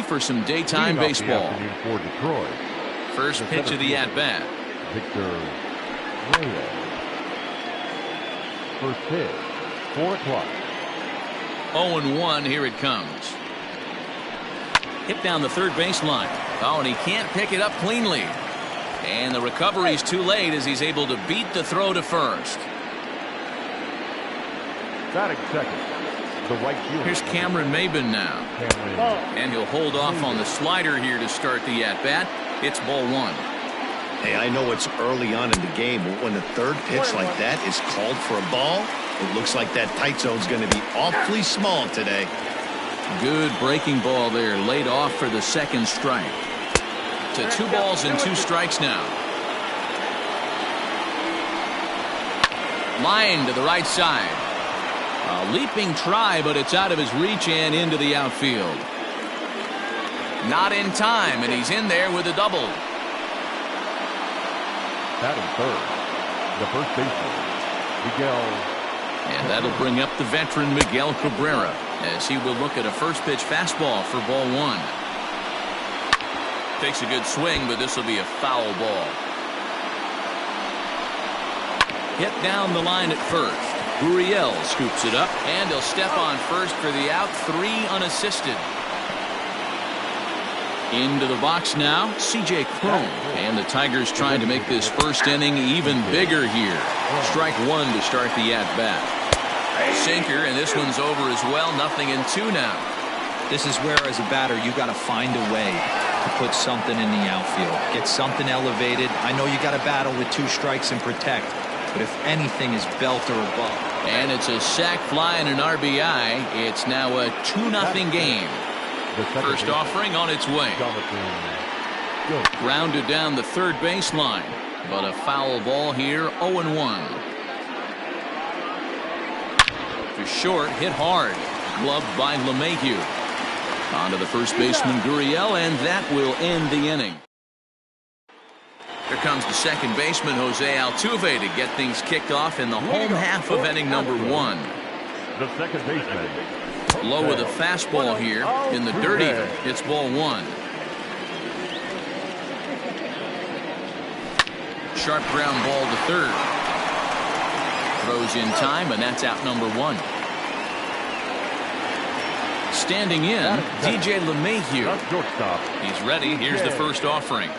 For some daytime baseball. For Detroit. First pitch of the at-bat. Victor Reyes. First pitch, 4 o'clock. 0-1, here it comes. Hit down the third baseline. Oh, and he can't pick it up cleanly. And the recovery's too late as he's able to beat the throw to first. Batting second, the right fielder. Here's Cameron Maben now. And he'll hold off on the slider here to start the at-bat. It's ball 1. Hey, I know it's early on in the game, but when the third pitch like that is called for a ball, it looks like that tight zone's going to be awfully small today. Good breaking ball there, laid off for the second strike. To 2 balls and 2 strikes now. Line to the right side. A leaping try, but it's out of his reach and into the outfield. Not in time, and he's in there with a double. Batting third, the first baseman, Miguel. And that'll bring up the veteran Miguel Cabrera as he will look at a first pitch fastball for ball 1. Takes a good swing, but this will be a foul ball. Hit down the line at first. Gurriel scoops it up, and he'll step on first for the out. 3 unassisted. Into the box now, C.J. Cron. And the Tigers trying to make this first inning even bigger here. Strike 1 to start the at-bat. Sinker, and this one's over as well. 0-2 now. This is where, as a batter, you got to find a way to put something in the outfield. Get something elevated. I know you got to battle with 2 strikes and protect, but if anything is belt or above. And it's a sac fly and an RBI. It's now a 2-0 game. First offering on its way. Grounded down the third baseline, but a foul ball here. 0-1. To short, hit hard, gloved by LeMahieu. On to the first baseman Gurriel, and that will end the inning. Here comes the second baseman Jose Altuve to get things kicked off in the home half of inning number 1. The second baseman. Low with a fastball here in the dirt even. It's ball 1. Sharp ground ball to third. Throws in time, and that's out number 1. Standing in, DJ LeMahieu. He's ready. Here's the first offering.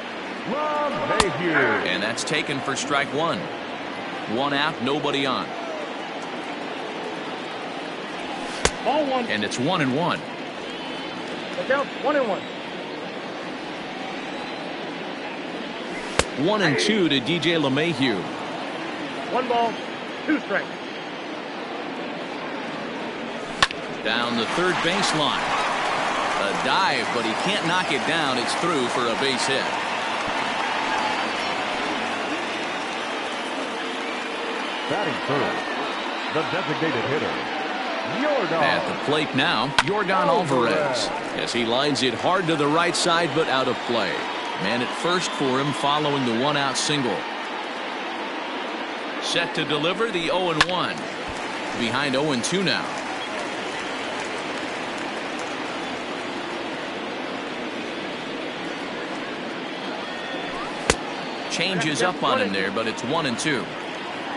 And that's taken for strike 1. 1 out, nobody on. Ball 1. And it's 1-1. Down 1-1. 1-2 to DJ LeMahieu. 1 ball, 2 strikes. Down the third baseline. A dive, but he can't knock it down. It's through for a base hit. Batting third, the designated hitter, Yordan. At the plate now, Yordan Alvarez, as he lines it hard to the right side, but out of play. Man at first for him following the 1-out single. Set to deliver the 0-1. Behind 0-2 now. Changes up on him there, but it's 1-2.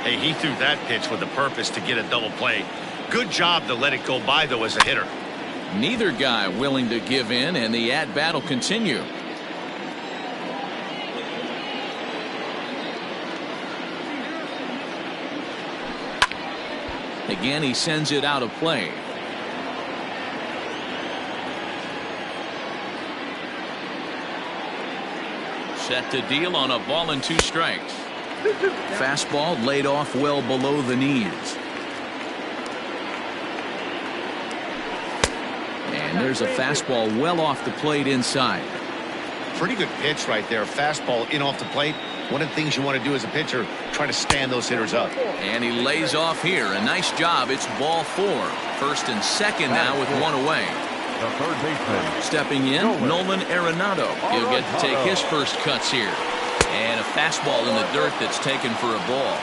Hey, he threw that pitch with a purpose to get a double play. Good job to let it go by, though, as a hitter. Neither guy willing to give in, and the at-bat will continue. Again, he sends it out of play. Set to deal on a ball and 2 strikes. Fastball laid off well below the knees. And there's a fastball well off the plate inside. Pretty good pitch right there. Fastball in off the plate. One of the things you want to do as a pitcher, try to stand those hitters up. And he lays off here. A nice job. It's ball 4. First and second now with 1 away. The third baseman. Stepping in, Nolan Arenado. He'll get to take his first cuts here. And a fastball in the dirt that's taken for a ball.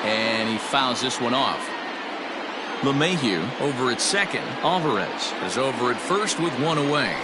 And he fouls this one off. LeMahieu over at second. Alvarez is over at first with one away.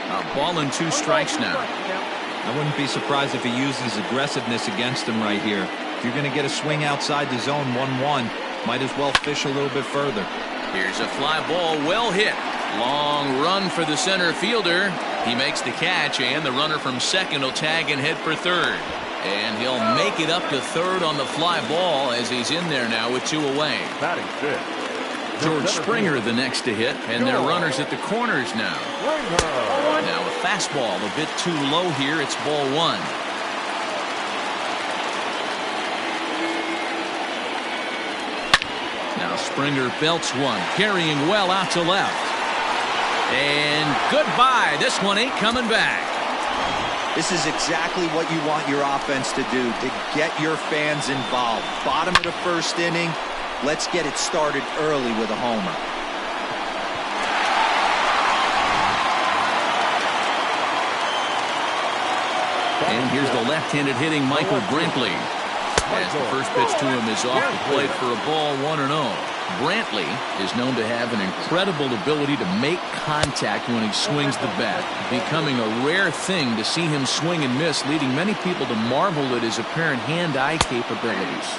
A ball and 2 strikes now. I wouldn't be surprised if he uses aggressiveness against him right here. If you're going to get a swing outside the zone 1-1, might as well fish a little bit further. Here's a fly ball, well hit. Long run for the center fielder. He makes the catch, and the runner from second will tag and head for third. And he'll make it up to third on the fly ball as he's in there now with 2 away. Batting fifth. George Springer the next to hit, and there are runners at the corners now. Now a fastball a bit too low here. It's ball 1. Now Springer belts one, carrying well out to left. And goodbye. This one ain't coming back. This is exactly what you want your offense to do, to get your fans involved. Bottom of the first inning. Let's get it started early with a homer. And here's the left-handed hitting Michael Brantley. As the first pitch to him is off the plate for a ball, 1-0. Brantley is known to have an incredible ability to make contact when he swings the bat, becoming a rare thing to see him swing and miss, leading many people to marvel at his apparent hand-eye capabilities.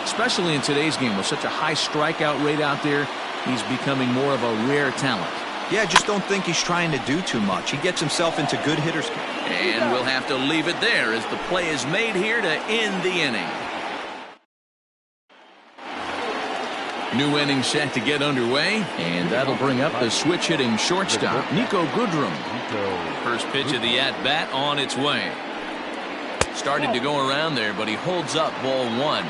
Especially in today's game with such a high strikeout rate out there, he's becoming more of a rare talent. Yeah, just don't think he's trying to do too much. He gets himself into good hitters. And we'll have to leave it there as the play is made here to end the inning. New inning set to get underway, and that'll bring up the switch-hitting shortstop, Nico Goodrum. First pitch of the at-bat on its way. Started to go around there, but he holds up ball 1.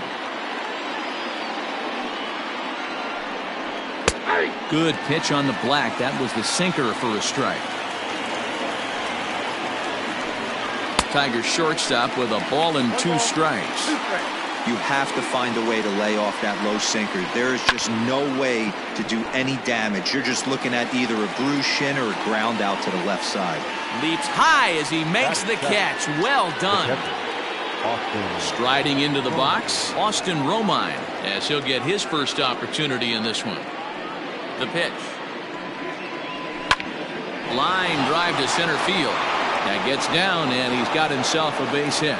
Good pitch on the black. That was the sinker for a strike. Tigers shortstop with a ball and 2 strikes. You have to find a way to lay off that low sinker. There is just no way to do any damage. You're just looking at either a bruised shin or a ground out to the left side. Leaps high as he makes the catch. Well done. Striding into the box, Austin Romine, as he'll get his first opportunity in this one. The pitch. Line drive to center field. That gets down, and he's got himself a base hit.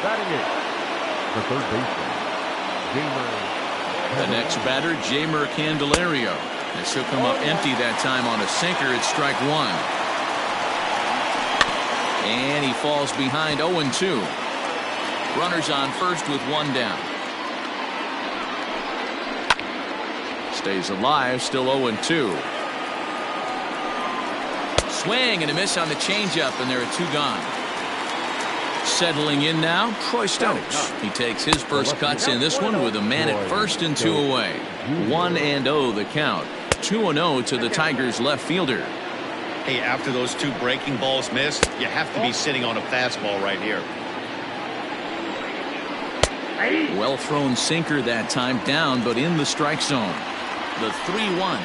Batting it. The third baseman, The next batter, Jeimer Candelario. As he'll come up empty that time on a sinker. It's strike 1. And he falls behind 0-2. Runners on first with 1 down. Stays alive, still 0-2. Swing and a miss on the changeup, and there are 2 gone. Settling in now, Troy Stokes. He takes his first cuts in this one with a man at first and 2 away. 1-0 the count. 2-0 to the Tigers left fielder. Hey, after those 2 breaking balls missed, you have to be sitting on a fastball right here. Well thrown sinker that time, down but in the strike zone. The 3-1.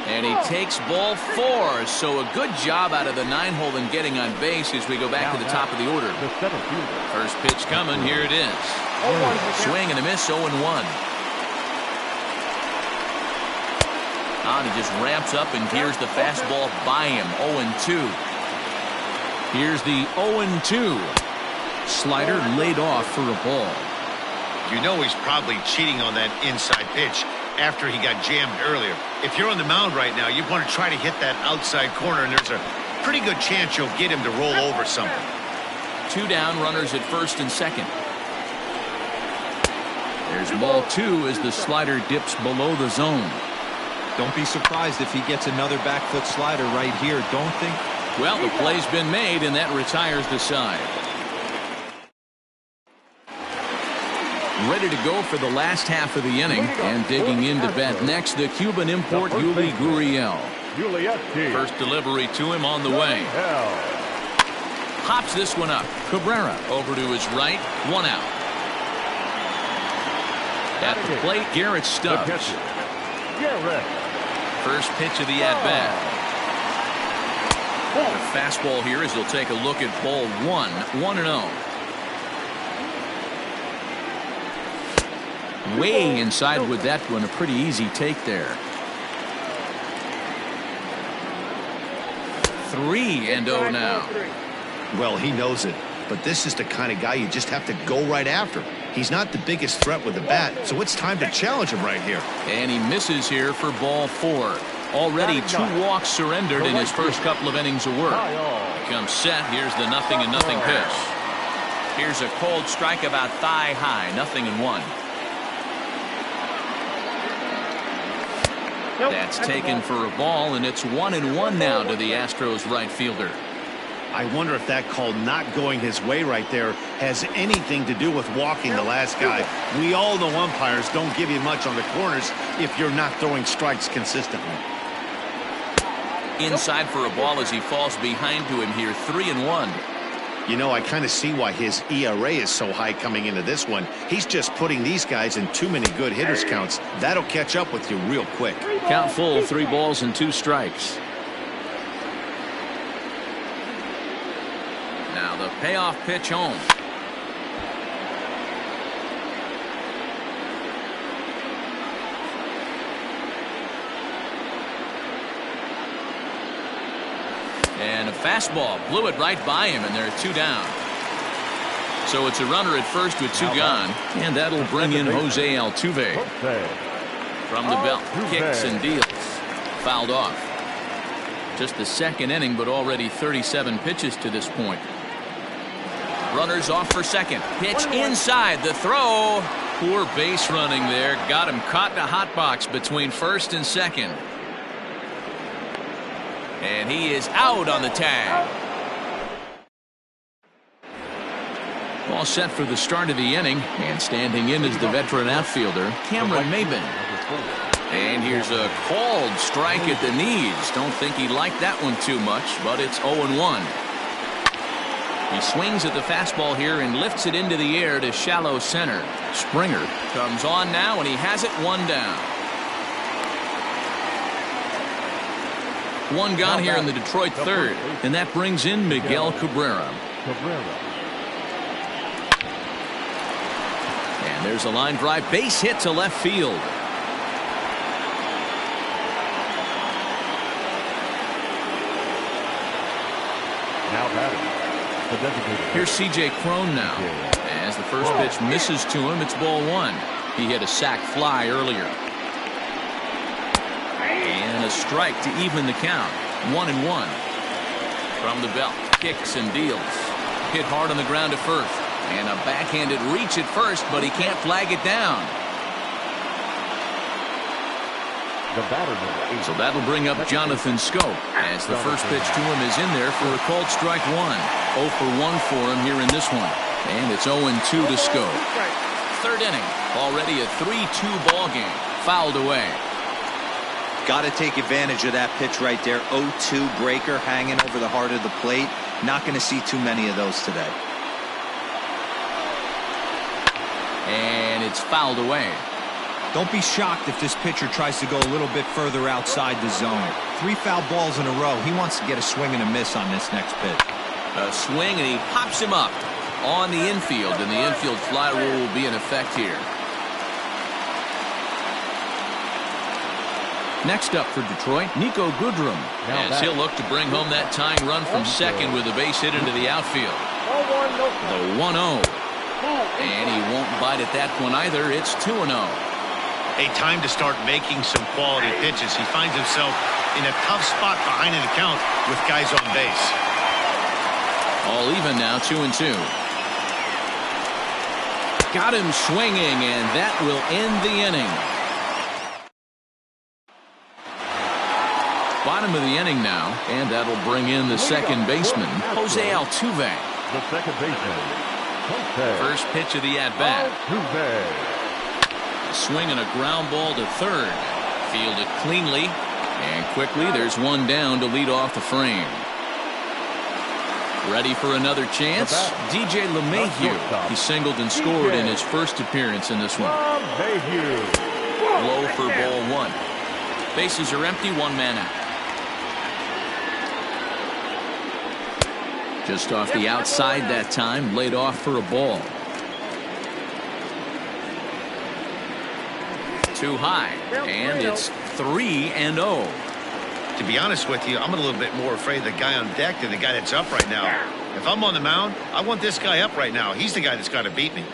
And he takes ball 4. So a good job out of the 9-hole in getting on base as we go back to the top of the order. First pitch coming. Here it is. Swing and a miss. 0-1. And he just ramps up and gears the fastball by him. 0-2. Here's the 0-2. Slider laid off for a ball. You know he's probably cheating on that inside pitch after he got jammed earlier. If you're on the mound right now, you want to try to hit that outside corner, and there's a pretty good chance you'll get him to roll over something. 2 down, runners at first and second. There's ball 2 as the slider dips below the zone. Don't be surprised if he gets another back foot slider right here. Don't think. Well, the play's been made, and that retires the side. Ready to go for the last half of the inning, and digging in to bat next, the Cuban import Yuli Gurriel. First delivery to him on the way. Hops this one up. Cabrera over to his right. 1 out. At the plate, Garrett Stubbs. First pitch of the at-bat. The fastball here as he'll take a look at ball one. 1-0. Way inside with that one. A pretty easy take there. 3-0 now. Well, he knows it, but this is the kind of guy you just have to go right after. He's not the biggest threat with the bat, so it's time to challenge him right here. And he misses here for ball 4. Already 2 walks surrendered in his first couple of innings of work. Comes set. Here's the 0-0 pitch. Here's a cold strike about thigh high. 0-1. That's taken for a ball, and it's 1-1 now to the Astros right fielder. I wonder if that call not going his way right there has anything to do with walking the last guy. We all know umpires don't give you much on the corners if you're not throwing strikes consistently. Inside for a ball as he falls behind to him here. 3-1. You know, I kind of see why his ERA is so high coming into this one. He's just putting these guys in too many good hitters counts. That'll catch up with you real quick. Count full. 3 balls and 2 strikes. Now the payoff pitch home. And a fastball blew it right by him, and there are 2 down. So it's a runner at first with 2 gone, and that'll bring in Jose Altuve. From the belt, kicks and deals. Fouled off. Just the 2nd inning, but already 37 pitches to this point. Runners off for second. Pitch inside. The throw. Poor base running there. Got him caught in a hot box between first and second. And he is out on the tag. All set for the start of the inning. And standing in is the veteran outfielder, Cameron Maybin. And here's a called strike at the knees. Don't think he liked that one too much, but it's 0-1. He swings at the fastball here and lifts it into the air to shallow center. Springer comes on now, and he has it 1 down. 1 gone here in the Detroit 3rd, and that brings in Miguel Cabrera. And there's a line drive base hit to left field. Now batting, the designated. Here's C.J. Crone now. As the first pitch misses to him, it's ball 1. He hit a sac fly earlier. And a strike to even the count. 1-1. From the belt, kicks and deals. Hit hard on the ground to first. And a backhanded reach at first, but he can't flag it down. The batter number 8. So that'll bring up Jonathan Scope, as the first pitch to him is in there for a called strike 1. 0 for 1 for him here in this one. And it's 0-2 to Scope. 3rd inning, already a 3-2 ball game. Fouled away. Got to take advantage of that pitch right there. 0-2 breaker hanging over the heart of the plate. Not going to see too many of those today. And it's fouled away. Don't be shocked if this pitcher tries to go a little bit further outside the zone. 3 foul balls in a row. He wants to get a swing and a miss on this next pitch. A swing, and he pops him up on the infield, and the infield fly rule will be in effect here. Next up for Detroit, Nico Goodrum, as he'll look to bring home that tying run from second with a base hit into the outfield. The 1-0. And he won't bite at that one either. It's 2-0. A time to start making some quality pitches. He finds himself in a tough spot behind an account with guys on base. All even now, 2-2. Got him swinging, and that will end the inning. Bottom of the inning now, and that'll bring in the second baseman, Jose Altuve. The second baseman, Jose. First pitch of the at-bat. Altuve. A swing and a ground ball to third. Fielded cleanly, and quickly there's 1 down to lead off the frame. Ready for another chance? DJ LeMahieu. He singled and scored in his first appearance in this one. Low for ball 1. Bases are empty, 1 man out. Just off the outside that time, laid off for a ball. Too high, and it's 3-0. To be honest with you, I'm a little bit more afraid of the guy on deck than the guy that's up right now. If I'm on the mound, I want this guy up right now. He's the guy that's got to beat me.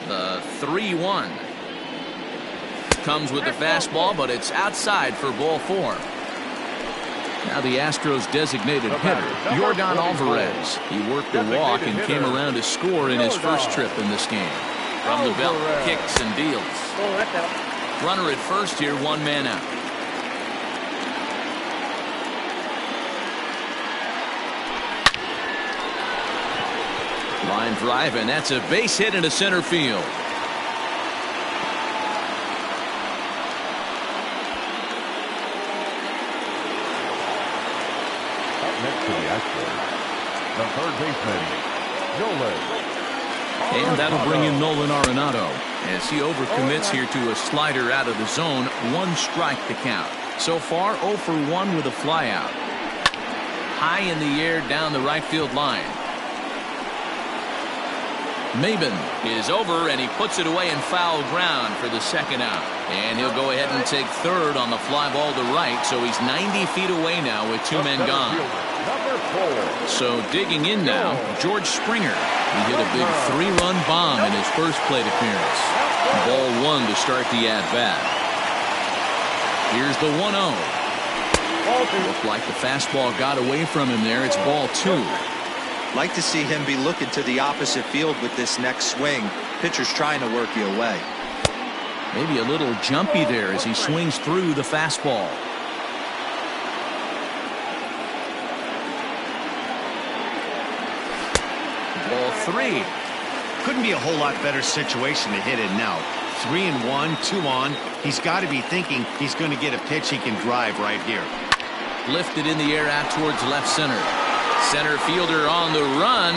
The 3-1. Comes with the fastball, but it's outside for ball 4. Now the Astros designated hitter, Jordan Alvarez. He worked the walk and came around to score in his first trip in this game. From the belt, kicks and deals. Runner at first here, 1 man out. Line drive, and that's a base hit into center field. Up next to the Astros, the third baseman, Nolan. And that'll bring in Nolan Arenado as he overcommits here to a slider out of the zone. 1 strike to count. So far 0 for 1 with a flyout. High in the air down the right field line. Maben is over, and he puts it away in foul ground for the second out. And he'll go ahead and take third on the fly ball to right, so he's 90 feet away now with 2 men gone. So digging in now, George Springer. He hit a big 3-run bomb in his first plate appearance. Ball 1 to start the at-bat. Here's the 1-0. Looked like the fastball got away from him there. It's ball 2. Like to see him be looking to the opposite field with this next swing. Pitcher's trying to work you away. Maybe a little jumpy there as he swings through the fastball. Ball 3. Couldn't be a whole lot better situation to hit it now. 3-1, 2 on. He's got to be thinking he's going to get a pitch he can drive right here. Lifted in the air out towards left center. Center fielder on the run.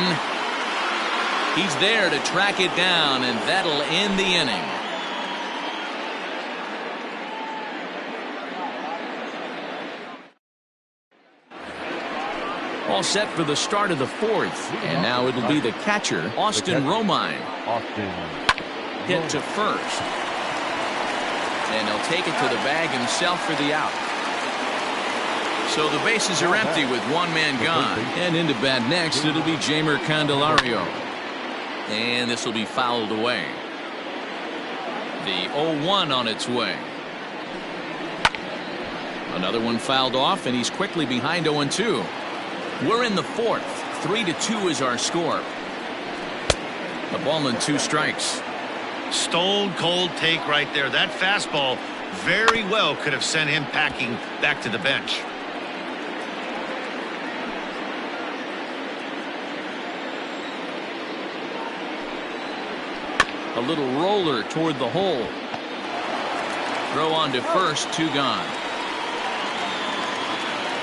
He's there to track it down, and that'll end the inning. All set for the start of the 4th, and now it'll be the catcher, Austin Romine. Hit to first, and he'll take it to the bag himself for the out. So the bases are empty with 1 man gone. And into bat next, it'll be Jeimer Candelario. And this will be fouled away. The 0-1 on its way. Another one fouled off, and he's quickly behind 0-2. We're in the 4th. 3-2 is our score. The ball and 2 strikes. Stone cold take right there. That fastball very well could have sent him packing back to the bench. A little roller toward the hole. Throw on to first, 2 gone.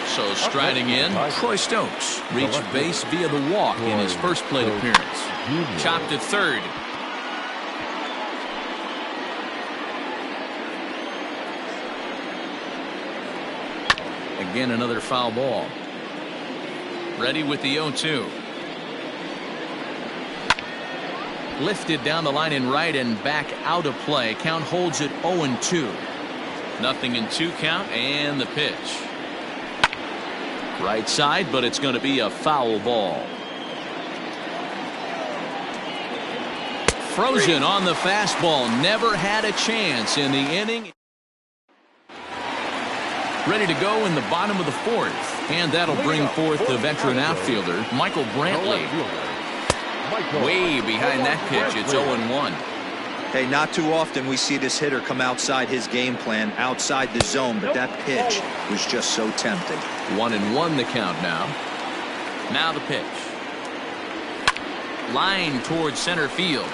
So striding in, Troy Stokes reached base via the walk in his first plate appearance. Chopped to third. Again, another foul ball. Ready with the 0-2. Lifted down the line in right and back out of play. Count holds it 0-2. Nothing in 2 count, and the pitch. Right side, but it's going to be a foul ball. Frozen on the fastball. Never had a chance in the inning. Ready to go in the bottom of the 4th. And that'll bring forth the veteran outfielder, Michael Brantley. Way behind that pitch. It's 0-1. Hey, not too often we see this hitter come outside his game plan, outside the zone, but that pitch was just so tempting. 1-1 the count now. Now the pitch. Line towards center field.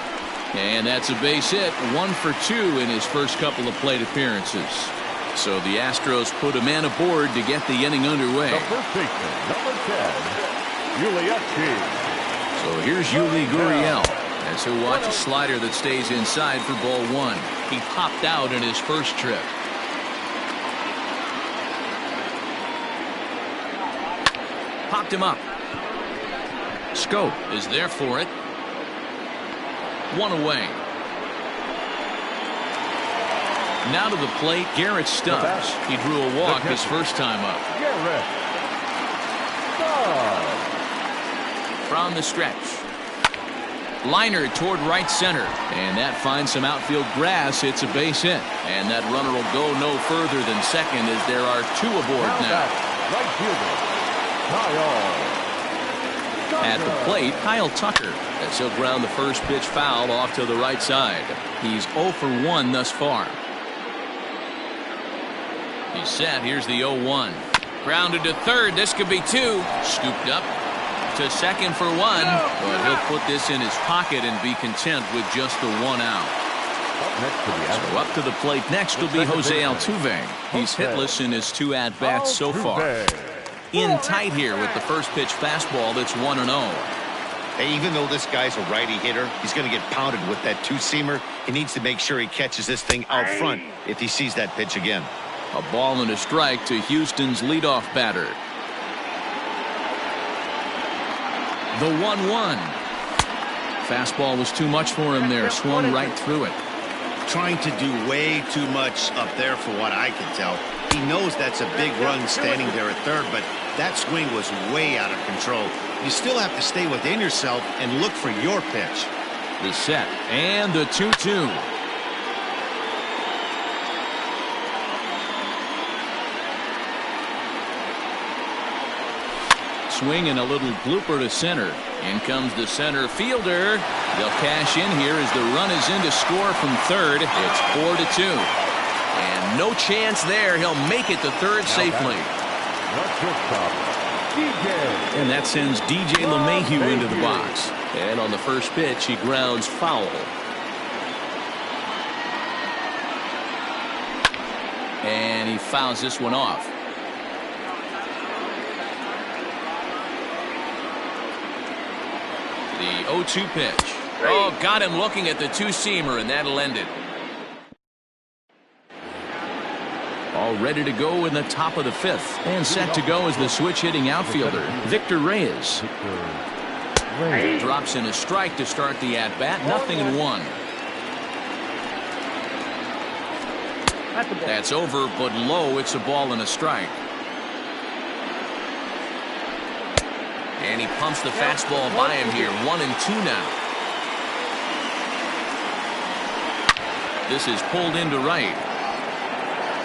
And that's a base hit. 1 for 2 in his first couple of plate appearances. So the Astros put a man aboard to get the inning underway. The first baseman, number 10, Yulievsky. So here's Yuli Gurriel as he'll watch a slider that stays inside for ball 1. He popped out in his first trip. Popped him up. Scope is there for it. One away. Now to the plate, Garrett Stubbs. He drew a walk his first time up. Garrett Stubbs. From the stretch. Liner toward right center. And that finds some outfield grass. It's a base hit. And that runner will go no further than second as there are two aboard now. Right fielder, Kyle. At the plate, Kyle Tucker, as he'll ground the first pitch foul off to the right side. He's 0 for 1 thus far. He's set. Here's the 0-1. Grounded to third. This could be two. Scooped up to second for one. But he'll put this in his pocket and be content with just the one out. So up to the plate next will be Jose Altuve. He's hitless in his 2 at-bats so far. In tight here with the first pitch fastball that's 1-0. Hey, even though this guy's a righty hitter, he's going to get pounded with that two-seamer. He needs to make sure he catches this thing out front if he sees that pitch again. A ball and a strike to Houston's leadoff batter. The 1-1. Fastball was too much for him there. Swung right through it. Trying to do way too much up there for what I can tell. He knows that's a big run standing there at third, but that swing was way out of control. You still have to stay within yourself and look for your pitch. The set and the 2-2. Swing and a little blooper to center. In comes the center fielder. They'll cash in here as the run is in to score from third. It's 4-2. And no chance there. He'll make it to third safely. And that sends DJ LeMahieu into the box. And on the first pitch, he grounds foul. And he fouls this one off. The 0-2 pitch. Oh, got him looking at the two-seamer, and that'll end it. All ready to go in the top of the fifth. And set to go is the switch-hitting outfielder, Victor Reyes. Drops in a strike to start the at-bat. 0-1. That's over, but low. It's a ball and a strike. And he pumps the fastball by him here. 1-2 now. This is pulled into right.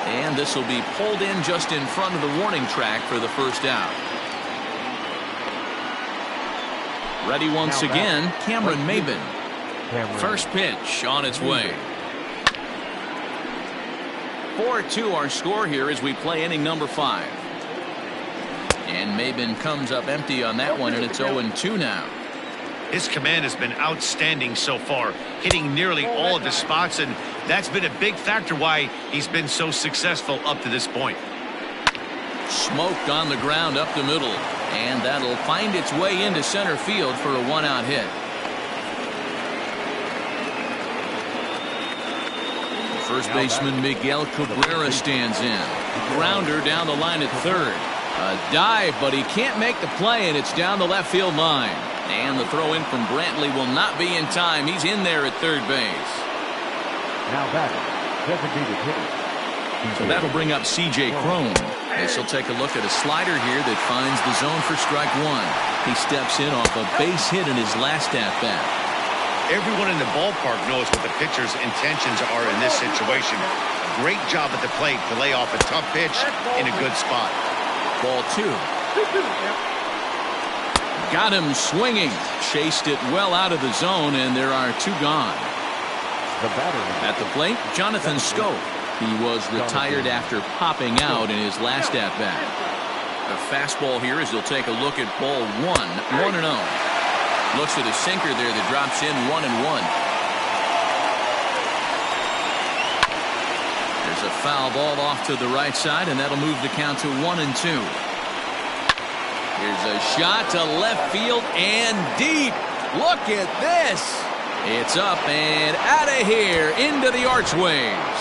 And this will be pulled in just in front of the warning track for the first out. Ready once again, Cameron Maybin. First pitch on its way. 4-2 our score here as we play inning number 5. And Maybin comes up empty on that one, and it's 0-2 now. His command has been outstanding so far, hitting nearly all of his spots, and that's been a big factor why he's been so successful up to this point. Smoked on the ground up the middle, and that'll find its way into center field for a 1-out hit. First baseman Miguel Cabrera stands in. Grounder down the line at third. A dive, but he can't make the play, and it's down the left field line. And the throw in from Brantley will not be in time. He's in there at third base. Now batting, designated hitter. So that'll bring up C.J. Cron. As he'll take a look at a slider here that finds the zone for strike one. He steps in off a base hit in his last at-bat. Everyone in the ballpark knows what the pitcher's intentions are in this situation. Great job at the plate to lay off a tough pitch in a good spot. Ball 2. Got him swinging. Chased it well out of the zone, and there are 2 gone. The batter at the plate, Jonathan Scope. He was retired after popping out in his last at-bat. The fastball here as he'll take a look at ball 1. 1-0. Looks at a sinker there that drops in 1-1. There's a foul ball off to the right side, and that'll move the count to 1-2. Here's a shot to left field and deep. Look at this. It's up and out of here into the archways.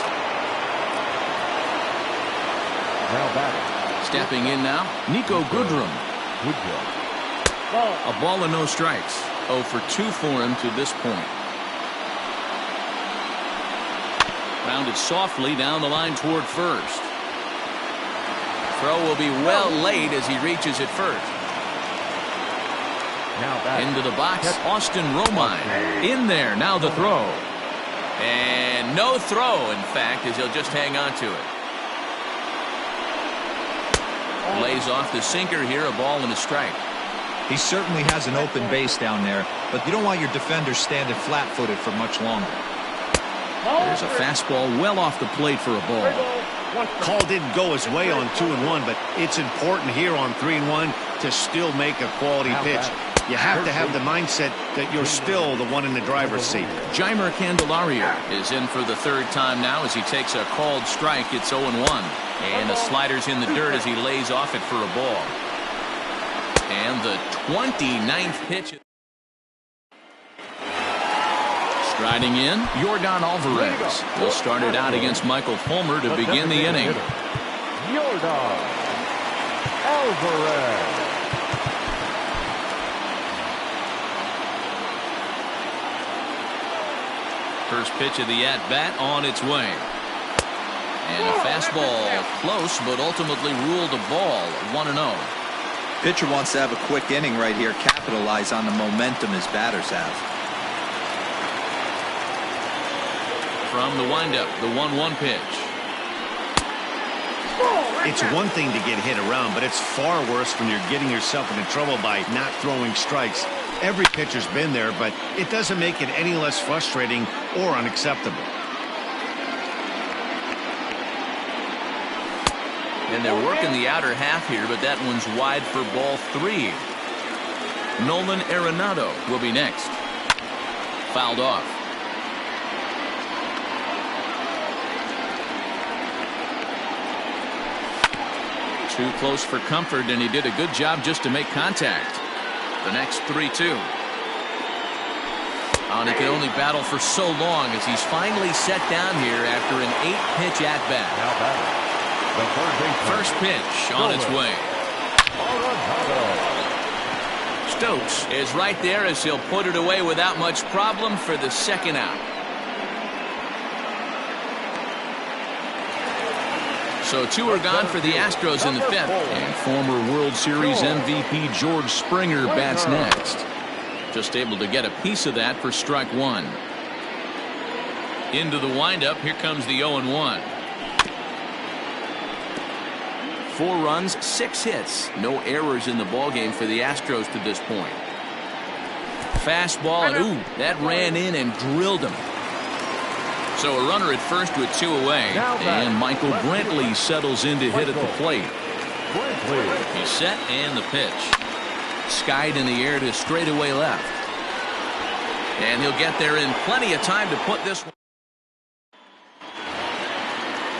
now batting. Stepping in now, Nico Goodrum. Ball. A ball and no strikes. 0 for 2 for him to this point. Grounded softly down the line toward first. Throw will be well laid as he reaches it first. Now back. Into the box, Austin Romine. In there, now the throw. And no throw, in fact, as he'll just hang on to it. Lays off the sinker here, a ball and a strike. He certainly has an open base down there, but you don't want your defender standing flat-footed for much longer. There's a fastball well off the plate for a ball. Call didn't go his way on 2-1, but it's important here on 3-1 to still make a quality pitch. You have to have the mindset that you're still the one in the driver's seat. Jeimer Candelario is in for the third time now as he takes a called strike. It's 0-1. And the slider's in the dirt as he lays off it for a ball. And the 29th pitch. Striding in, Yordan Alvarez. He'll start it out against Michael Fulmer to begin the inning. Yordan Alvarez. First pitch of the at-bat on its way. And a fastball close, but ultimately ruled a ball. 1-0. Pitcher wants to have a quick inning right here, capitalize on the momentum his batters have. From the windup, the 1-1 pitch. It's one thing to get hit around, but it's far worse when you're getting yourself into trouble by not throwing strikes. Every pitcher's been there, but it doesn't make it any less frustrating or unacceptable. And they're working the outer half here, but that one's wide for ball 3. Nolan Arenado will be next. Fouled off. Too close for comfort, and he did a good job just to make contact. The next 3-2. And he can only battle for so long as he's finally set down here after an 8-pitch at-bat. Now batting. The third baseman. First pitch on its way. Stokes is right there as he'll put it away without much problem for the second out. So 2 are gone for the Astros in the 5th. And former World Series MVP George Springer bats next. Just able to get a piece of that for strike 1. Into the windup, here comes the 0-1. 4 runs, 6 hits. No errors in the ballgame for the Astros to this point. Fastball, and ooh, that ran in and drilled him. So a runner at first with 2 away. And Michael Brantley settles in to hit at the plate. He's set and the pitch. Skied in the air to straightaway left. And he'll get there in plenty of time to put this one.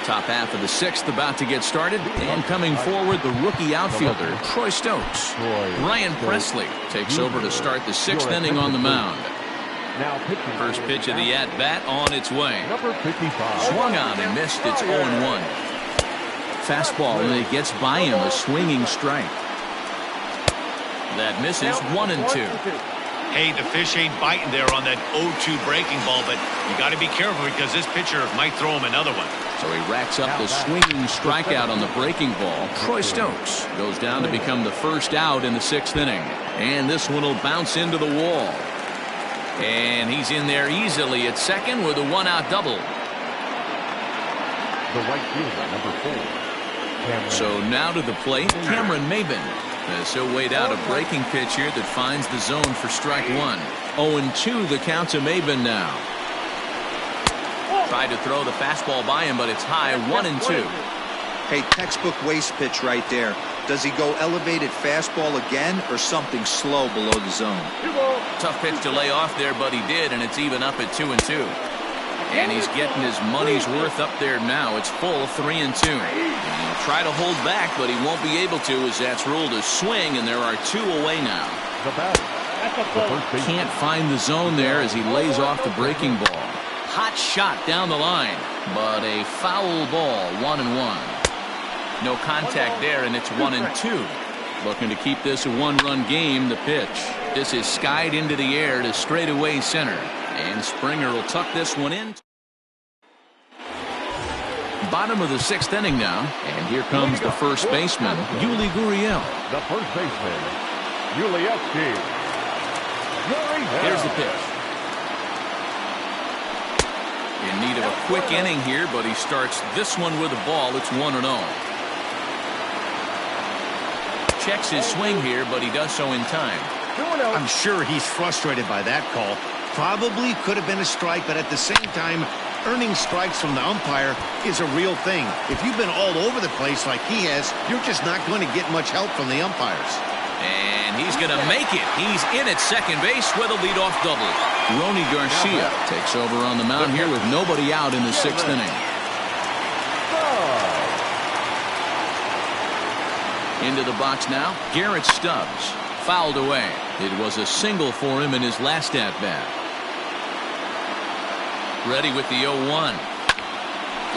Top half of the 6th about to get started. And coming forward, the rookie outfielder, Troy Stokes. Ryan Presley takes over to start the 6th inning on the mound. First pitch of the at-bat on its way. Swung on and missed. It's 0-1. Fastball, and it gets by him, a swinging strike. That misses. 1-2. Hey, the fish ain't biting there on that 0-2 breaking ball, but you got to be careful because this pitcher might throw him another one. So he racks up the swinging strikeout on the breaking ball. Troy Stokes goes down to become the first out in the 6th inning. And this one will bounce into the wall. And he's in there easily at second with a 1-out double. The right fielder, number 4. So now to the plate, Cameron Maybin. As he'll wait out a breaking pitch here that finds the zone for strike 1. 0-2 the count to Maybin now. Tried to throw the fastball by him, but it's high. 1-2. Hey, textbook waste pitch right there. Does he go elevated fastball again or something slow below the zone? Tough pitch to lay off there, but he did, and it's even up at 2-2. And he's getting his money's worth up there now. It's full 3-2. And he'll try to hold back, but he won't be able to as that's ruled a swing, and there are 2 away now. The batter. Can't find the zone there as he lays off the breaking ball. Hot shot down the line, but a foul ball. 1-1. No contact there, and it's 1-2. Looking to keep this a one-run game. The pitch. This is skied into the air to straightaway center. And Springer will tuck this one in. Bottom of the 6th inning now. And here comes the first baseman, Yuli Gurriel. The first baseman, Yuli. Here's the pitch. In need of a quick inning here, but he starts this one with a ball. It's 1-0. Checks his swing here, but he does so in time. I'm sure he's frustrated by that call. Probably could have been a strike, but at the same time, earning strikes from the umpire is a real thing. If you've been all over the place like he has, you're just not going to get much help from the umpires. And he's going to make it. He's in at second base with a leadoff double. Ronny Garcia takes over on the mound here with nobody out in the 6th inning. Into the box now, Garrett Stubbs. Fouled away. It was a single for him in his last at-bat. Ready with the 0-1.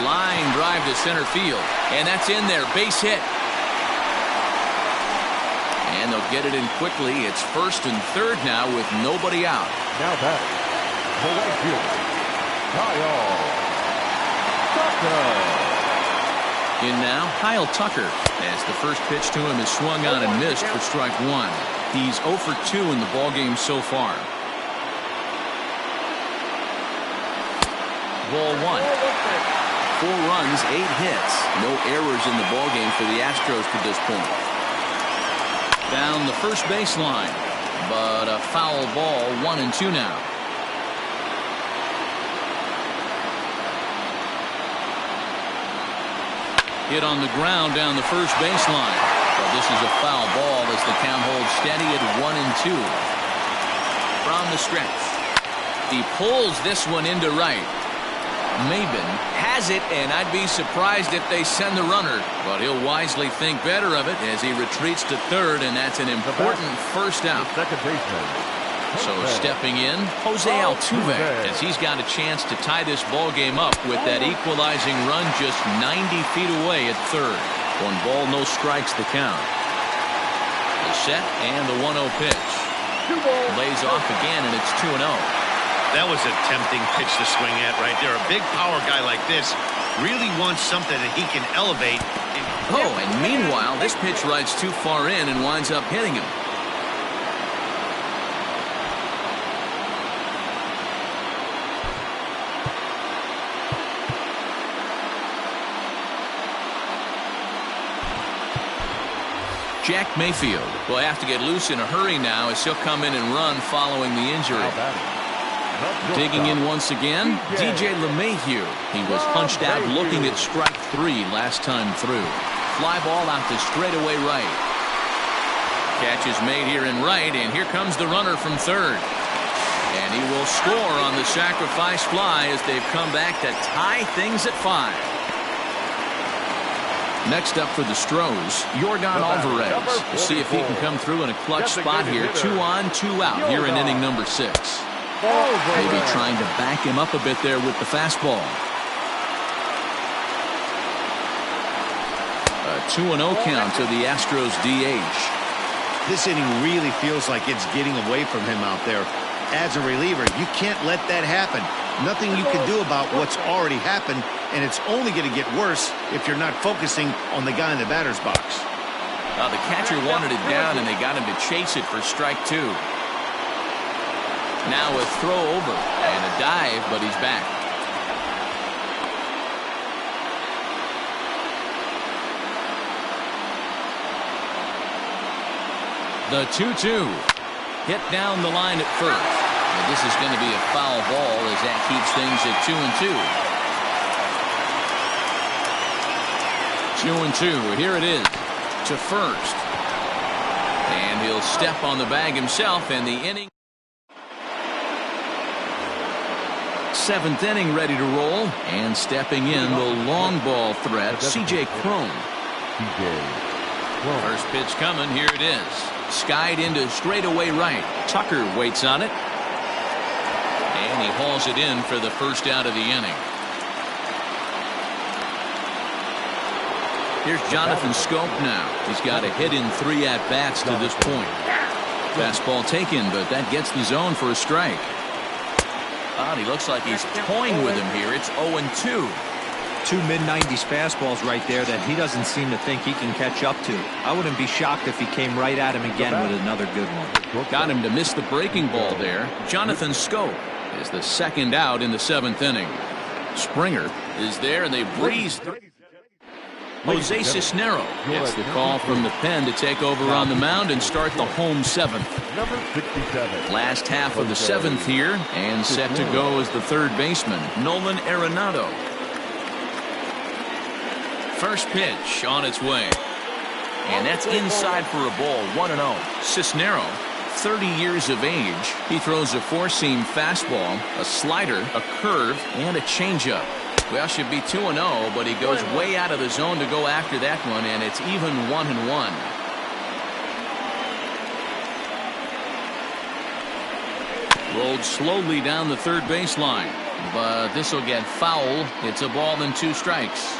Line drive to center field. And that's in there. Base hit. And they'll get it in quickly. It's 1st and 3rd now with nobody out. Now batting, the right fielder, Kyle Tucker. In now, Kyle Tucker, as the first pitch to him is swung on and missed for strike 1. He's 0 for 2 in the ballgame so far. Ball 1. 4 runs, 8 hits. No errors in the ballgame for the Astros to this point. Down the first baseline, but a foul ball. 1-2 now. Hit on the ground down the first baseline. But this is a foul ball as the count holds steady at 1-2. From the stretch. He pulls this one into right. Maben has it, and I'd be surprised if they send the runner. But he'll wisely think better of it as he retreats to 3rd, and that's an important first out. Second baseman. So stepping in, Jose Altuve, as he's got a chance to tie this ball game up with that equalizing run just 90 feet away at 3rd. 1 ball, no strikes the count. The set and the 1-0 pitch. Lays off again, and it's 2-0. That was a tempting pitch to swing at right there. A big power guy like this really wants something that he can elevate. Oh, and meanwhile, this pitch rides too far in and winds up hitting him. Jack Mayfield will have to get loose in a hurry now as he'll come in and run following the injury. Digging in once again, DJ LeMahieu. He was punched out looking at strike 3 last time through. Fly ball out to straightaway right. Catch is made here in right, and here comes the runner from 3rd. And he will score on the sacrifice fly as they've come back to tie things at 5. Next up for the Stros, Yordan Alvarez. We'll see if he can come through in a clutch spot here. 2 on, 2 out here in inning number 6. Maybe trying to back him up a bit there with the fastball. A 2-0 count to the Astros DH. This inning really feels like it's getting away from him out there. As a reliever, you can't let that happen. Nothing you can do about what's already happened, and it's only going to get worse if you're not focusing on the guy in the batter's box. The catcher wanted it down, and they got him to chase it for strike 2. Now a throw over and a dive, but he's back. The 2-2. Hit down the line at first. But this is going to be a foul ball as that keeps things at 2-2. 2-2. Here it is to first. And he'll step on the bag himself, and the inning. 7th inning ready to roll. And stepping in, the long ball threat, CJ Cron. First pitch coming. Here it is. Skied into straightaway right. Tucker waits on it. And he hauls it in for the first out of the inning. Here's Jonathan Scope now. He's got a hit in 3 at-bats to this point. Fastball taken, but that gets the zone for a strike. Oh, he looks like he's toying with him here. It's 0-2. 2 mid-90s fastballs right there that he doesn't seem to think he can catch up to. I wouldn't be shocked if he came right at him again with another good one. Got him to miss the breaking ball there. Jonathan Scope is the second out in the 7th inning. Springer is there, and they breeze through. Jose Cisnero gets the call from the pen to take over on the mound and start the home 7th. Number 67. Last half of the 7th here, and set to go as the third baseman, Nolan Arenado. First pitch on its way. And that's inside for a ball, 1-0. Cisnero, 30 years of age. He throws a 4-seam fastball, a slider, a curve, and a changeup. Well, should be 2-0, but he goes way out of the zone to go after that one, and it's even 1-1. Rolled slowly down the third baseline, but this will get foul. It's a ball and 2 strikes.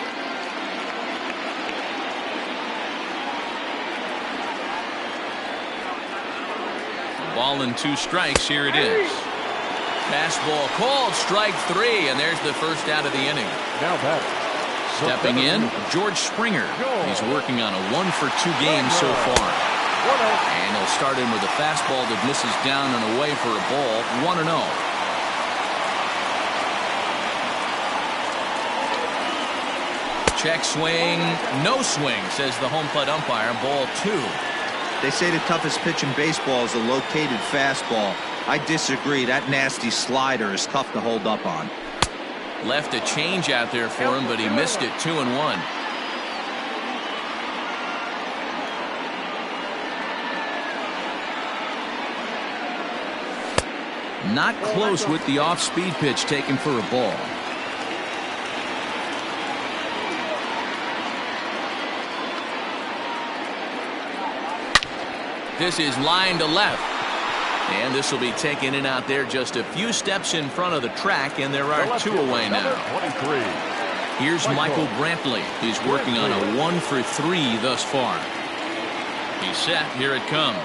Ball and 2 strikes. Here it is. Fastball called, strike 3, and there's the first out of the inning. Now back. Stepping in, George Springer. He's working on a 1-for-2 game so far. And he'll start in with a fastball that misses down and away for a ball, 1-0. Check swing, no swing, says the home plate umpire, ball 2. They say the toughest pitch in baseball is a located fastball. I disagree. That nasty slider is tough to hold up on. Left a change out there for him, but he missed it, 2-1. Not close with the off-speed pitch taken for a ball. This is line to left. And this will be taken in out there just a few steps in front of the track, and there are 2 away now. Here's Michael Brantley. He's working on a 1-for-3 thus far. He's set. Here it comes.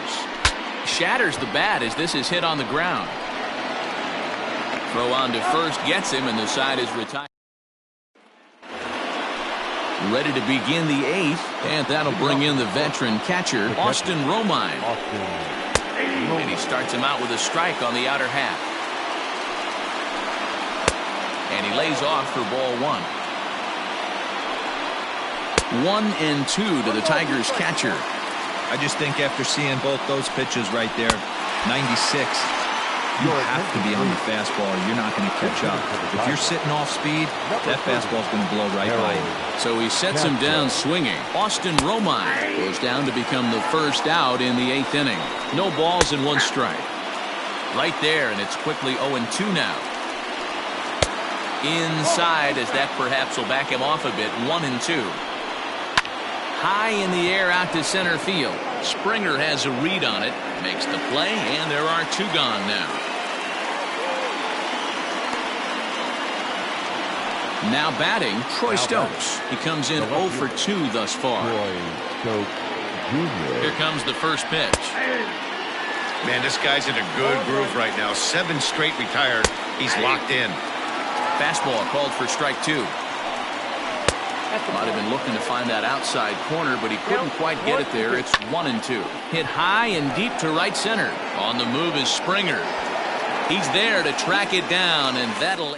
Shatters the bat as this is hit on the ground. Throw on to first gets him, and the side is retired. Ready to begin the 8th, and that'll bring in the veteran catcher, Austin Romine. And he starts him out with a strike on the outer half. And he lays off for ball 1. 1-2 to the Tigers catcher. I just think after seeing both those pitches right there, 96, you have to be on the fastball or you're not going to catch up. If you're sitting off speed, that fastball's going to blow right by you. So he sets him down swinging. Austin Romine goes down to become the first out in the 8th inning. No balls and 1 strike. Right there, and it's quickly 0-2 now. Inside, as that perhaps will back him off a bit, 1-2. High in the air out to center field. Springer has a read on it, makes the play, and there are 2 gone now. Now batting, Troy Stokes. He comes in 0-for-2 thus far. Here comes the first pitch. Man, this guy's in a good groove right now. 7 straight retired. He's locked in. Fastball called for strike 2. Might have been looking to find that outside corner, but he couldn't quite get it there. It's 1-2. Hit high and deep to right center. On the move is Springer. He's there to track it down, and that'll...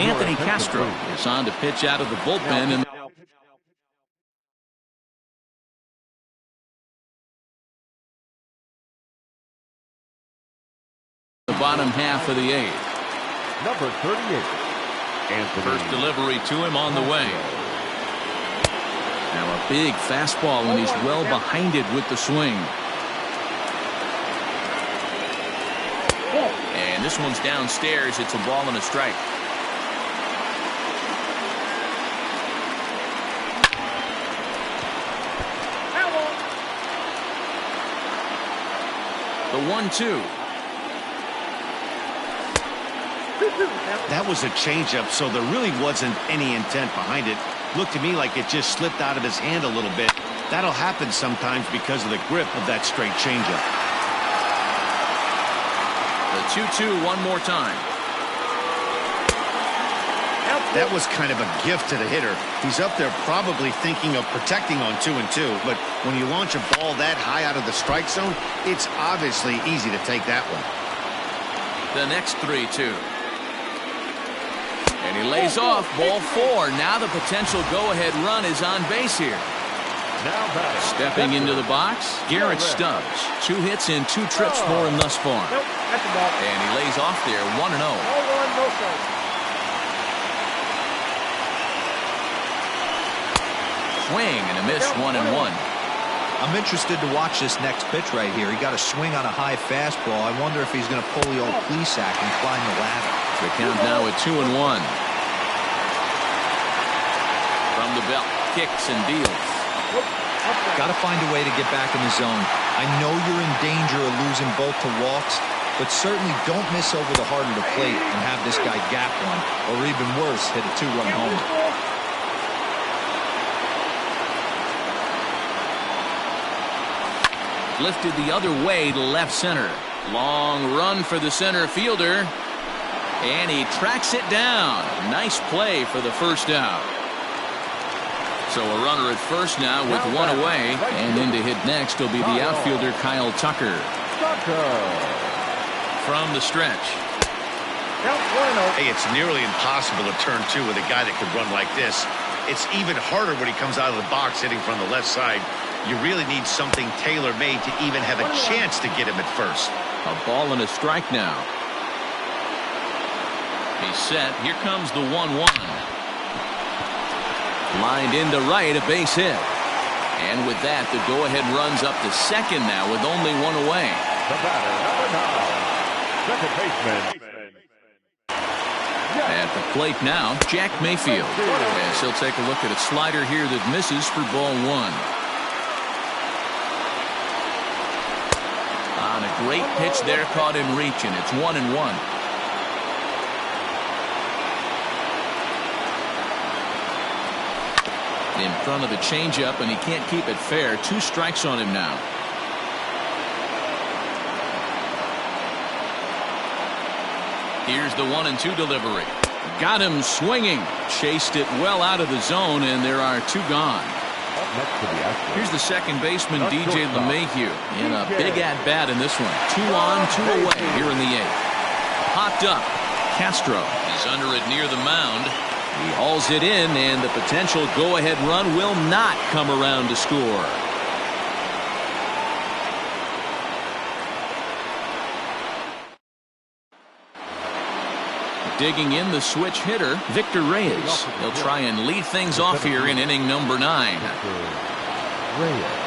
Anthony Castro is on to pitch out of the bullpen. And the bottom half of the 8th. Number 38. Anthony. First delivery to him on the way. Now a big fastball when he's well behind it with the swing. And this one's downstairs. It's a ball and a strike. The 1-2. That was a changeup, so there really wasn't any intent behind it. Looked to me like it just slipped out of his hand a little bit. That'll happen sometimes because of the grip of that straight changeup. The 2-2 one more time. That was kind of a gift to the hitter. He's up there probably thinking of protecting on 2-2, but when you launch a ball that high out of the strike zone, it's obviously easy to take that one. The next 3-2. And he lays off ball 4. Now the potential go-ahead run is on base here. Now batting. Stepping into the box, Garrett Stubbs. 2 hits and 2 trips for him thus far. Nope, that's a ball. And he lays off there 1-0. No run, no strike. Swing and a miss, 1-1. I'm interested to watch this next pitch right here. He got a swing on a high fastball. I wonder if he's going to pull the old Plesac and climb the ladder. The count now at 2-1. From the belt, kicks and deals. Got to find a way to get back in the zone. I know you're in danger of losing both to walks, but certainly don't miss over the heart of the plate and have this guy gap one, or even worse, hit a 2-run homer. Lifted the other way to left center. Long run for the center fielder. And he tracks it down. Nice play for the first out. So a runner at first now with 1 away. And in to hit next will be the outfielder Kyle Tucker. From the stretch. Hey, it's nearly impossible to turn 2 with a guy that could run like this. It's even harder when he comes out of the box hitting from the left side. You really need something tailor-made to even have a chance to get him at first. A ball and a strike now. He's set. Here comes the 1-1. Lined into right, a base hit. And with that, the go-ahead runs up to second now with only 1 away. The batter, number 9, second baseman. At the plate now, Jack Mayfield. As he'll take a look at a slider here that misses for ball 1. On a great pitch there, caught him reaching. It's 1-1. In front of the changeup, and he can't keep it fair. 2 strikes on him now. Here's the 1-2 delivery. Got him swinging. Chased it well out of the zone, and there are 2 gone. Here's the second baseman, DJ LeMahieu, in a big at-bat in this one. 2 on, 2 away here in the 8th. Popped up. Castro is under it near the mound. He hauls it in, and the potential go-ahead run will not come around to score. Digging in the switch hitter, Victor Reyes. He'll try and lead things off here in inning number 9. Reyes.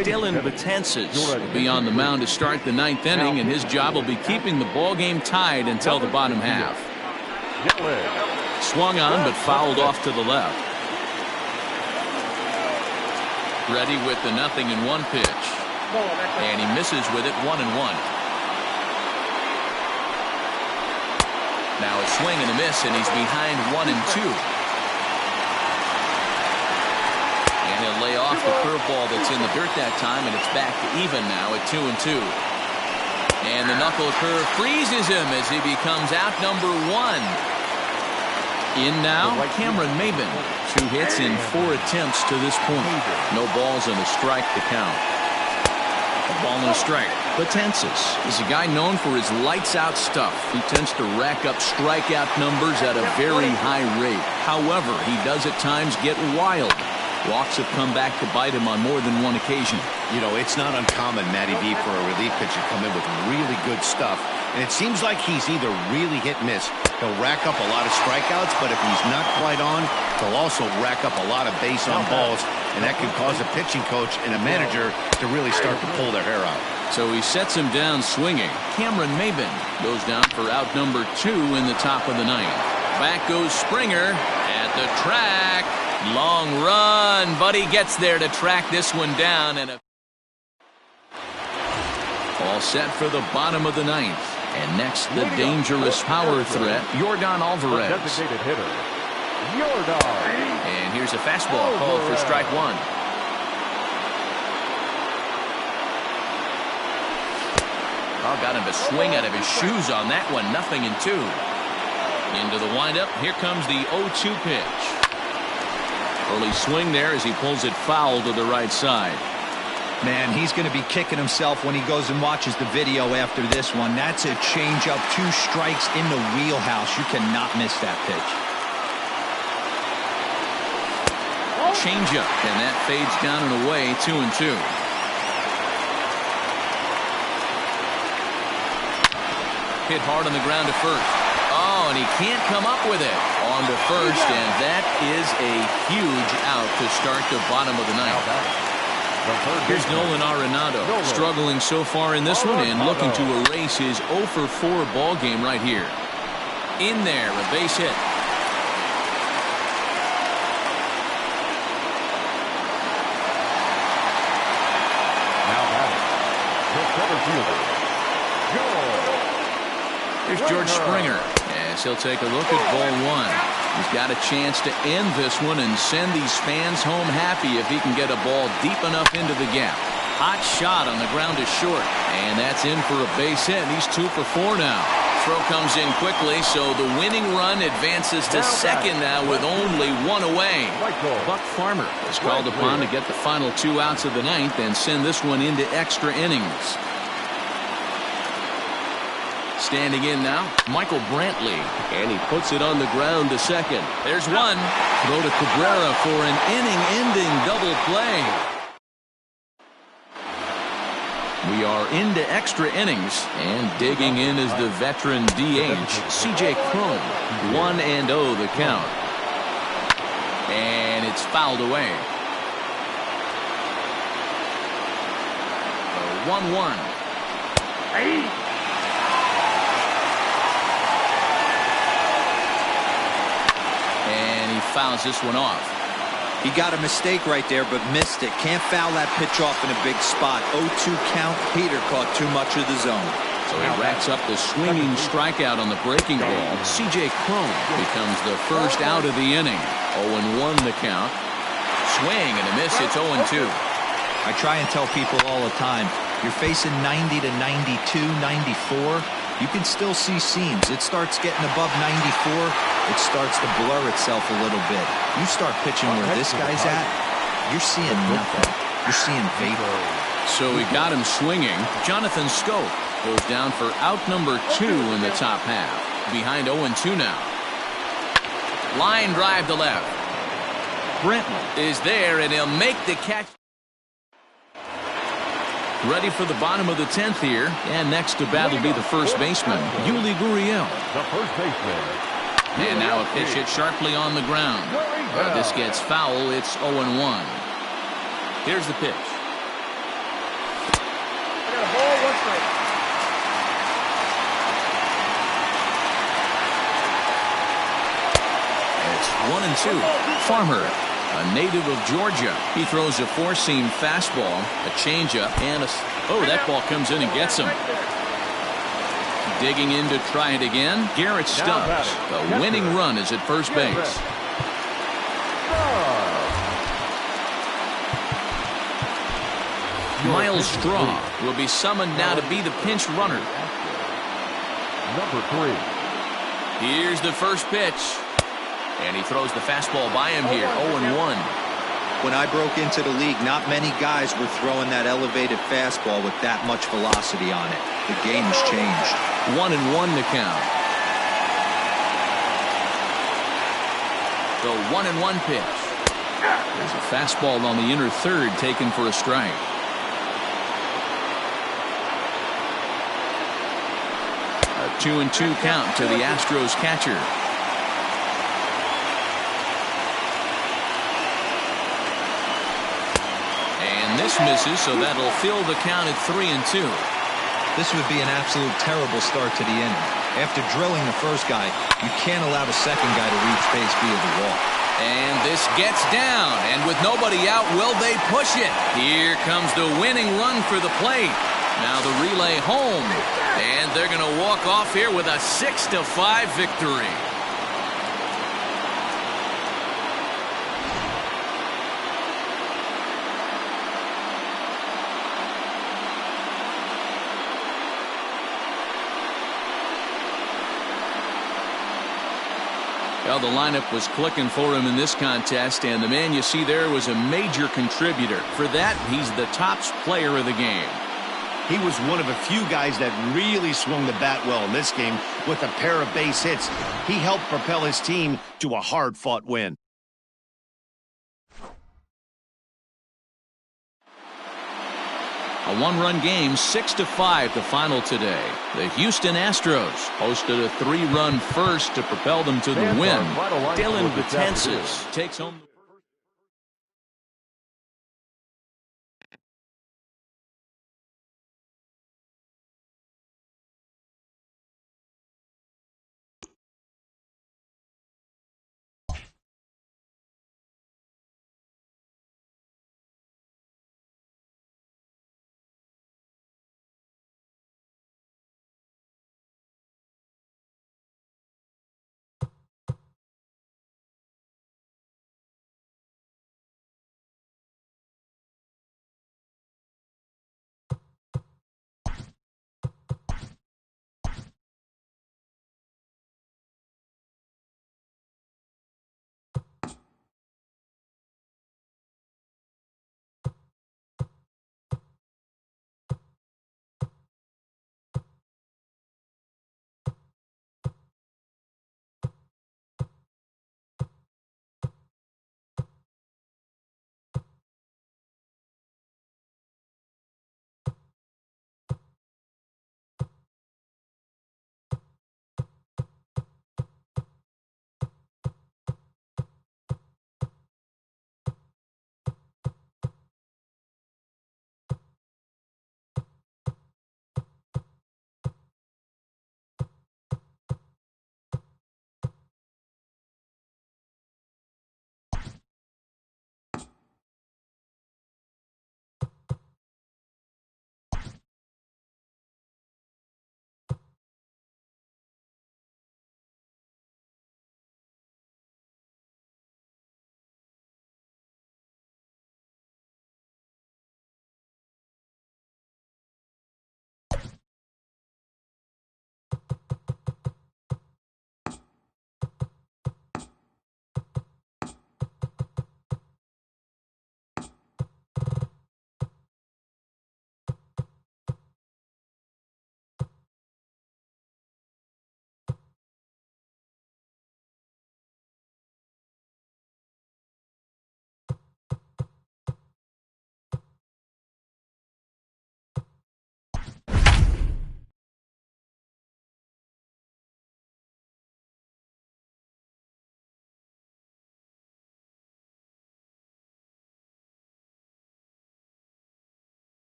Dylan Betances will be on the mound to start the 9th inning, and his job will be keeping the ball game tied until the bottom half. Swung on but fouled off to the left. Ready with the 0-1 pitch. And he misses with it, 1-1. Now a swing and a miss, and he's behind 1-2. And he'll lay off the curveball that's in the dirt that time, and it's back to even now at 2-2. And the knuckle curve freezes him as he becomes out number 1. In now, Cameron Maben. 2 hits in 4 attempts to this point. No balls and a strike to count. A ball and a strike. Betances is a guy known for his lights-out stuff. He tends to rack up strikeout numbers at a very high rate. However, he does at times get wild. Walks have come back to bite him on more than one occasion. You know, it's not uncommon, Matty B, for a relief pitcher to come in with really good stuff. And it seems like he's either really hit and miss. He'll rack up a lot of strikeouts, but if he's not quite on, he'll also rack up a lot of base on balls. And that can cause a pitching coach and a manager to really start to pull their hair out. So he sets him down swinging. Cameron Maben goes down for out number 2 in the top of the 9th. Back goes Springer at the track. Long run, but he gets there to track this one down. And all set for the bottom of the 9th. And next, the dangerous power threat, Yordan Alvarez. Designated hitter, Yordan. And here's a fastball called for strike 1. Oh, got him to swing out of his shoes on that one. 0-2. Into the windup. Here comes the 0-2 pitch. Early swing there as he pulls it foul to the right side. Man, he's going to be kicking himself when he goes and watches the video after this one. That's a changeup, 2 strikes in the wheelhouse. You cannot miss that pitch. Changeup, and that fades down and away. 2-2. Hit hard on the ground to first. Oh, and he can't come up with it. On to first, and that is a huge out to start the bottom of the 9th. Here's Nolan Arenado, struggling so far in this one and looking to erase his 0-for-4 ball game right here. In there, a base hit. Now batting, the center fielder, Here's George Springer as he'll take a look at ball 1. He's got a chance to end this one and send these fans home happy if he can get a ball deep enough into the gap. Hot shot on the ground is short, and that's in for a base hit. He's 2 for 4 now. Throw comes in quickly, so the winning run advances to second now with only 1 away. Buck Farmer is called upon to get the final 2 outs of the 9th and send this one into extra innings. Standing in now, Michael Brantley, and he puts it on the ground to second. There's one. Throw to Cabrera for an inning-ending double play. We are into extra innings, and digging in is the veteran DH, CJ Cron. 1-0 the count. And it's fouled away. 1-1. Fouls this one off. He got a mistake right there, but missed it. Can't foul that pitch off in a big spot. 0-2 count. Hader caught too much of the zone. So he racks up the swinging strikeout on the breaking ball. CJ Cron becomes the first out of the inning. 0-1 the count. Swing and a miss. It's 0-2. I try and tell people all the time, you're facing 90 to 92, 94. You can still see seams. It starts getting above 94. It starts to blur itself a little bit. You start pitching where this guy's at, you're seeing nothing. You're seeing vapor. So we got him swinging. Jonathan Scope goes down for out number 2 in the top half. Behind 0-2 now. Line drive to left. Brenton is there, and he'll make the catch. Ready for the bottom of the 10th here. And next to bat will be the first baseman, Yuli Gurriel. the first baseman. And now a pitch hit sharply on the ground. This gets foul. It's 0-1. Here's the pitch. I got a ball, 1 strike. It's 1-2. Farmer, a native of Georgia. He throws a 4-seam fastball, a changeup, and oh, that ball comes in and gets him. Digging in to try it again, Garrett Stubbs. The winning run is at first base. Miles Straw will be summoned now to be the pinch runner. Number 3. Here's the first pitch. And he throws the fastball by him here, 0-1. When I broke into the league, not many guys were throwing that elevated fastball with that much velocity on it. The game has changed. 1-1 to count. The 1-1 pitch. There's a fastball on the inner third taken for a strike. A 2-2 count to the Astros catcher. This misses, so that'll fill the count at 3-2. This would be an absolute terrible start to the inning. After drilling the first guy, you can't allow the second guy to reach base via the walk. And this gets down, and with nobody out, will they push it? Here comes the winning run for the plate. Now the relay home, and they're going to walk off here with a 6-5 victory. Well, the lineup was clicking for him in this contest, and the man you see there was a major contributor. For that, he's the top player of the game. He was one of a few guys that really swung the bat well in this game with a pair of base hits. He helped propel his team to a hard-fought win. A one-run game, 6-5 the final today. The Houston Astros hosted a 3-run first to propel them to the win. Dylan Betances takes home.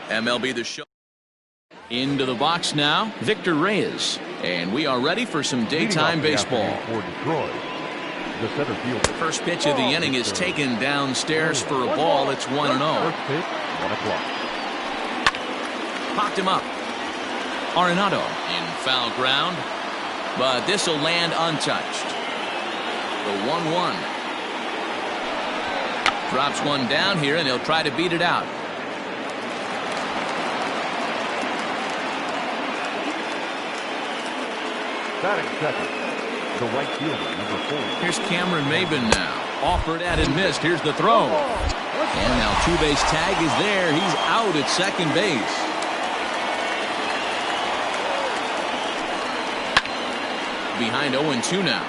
MLB The Show. Into the box now, Victor Reyes. And we are ready for some daytime baseball. For Detroit, The center fielder. First pitch of the inning is taken downstairs for a ball. It's 1-0. First pitch, 1 o'clock. Popped him up. Arenado in foul ground, but this will land untouched. The 1-1. Drops one down here, and he'll try to beat it out. Batting second, the right fielder, number 4. Here's Cameron Maben now. Offered at and missed. Here's the throw. And now two-base tag is there. He's out at second base. Behind 0-2 now.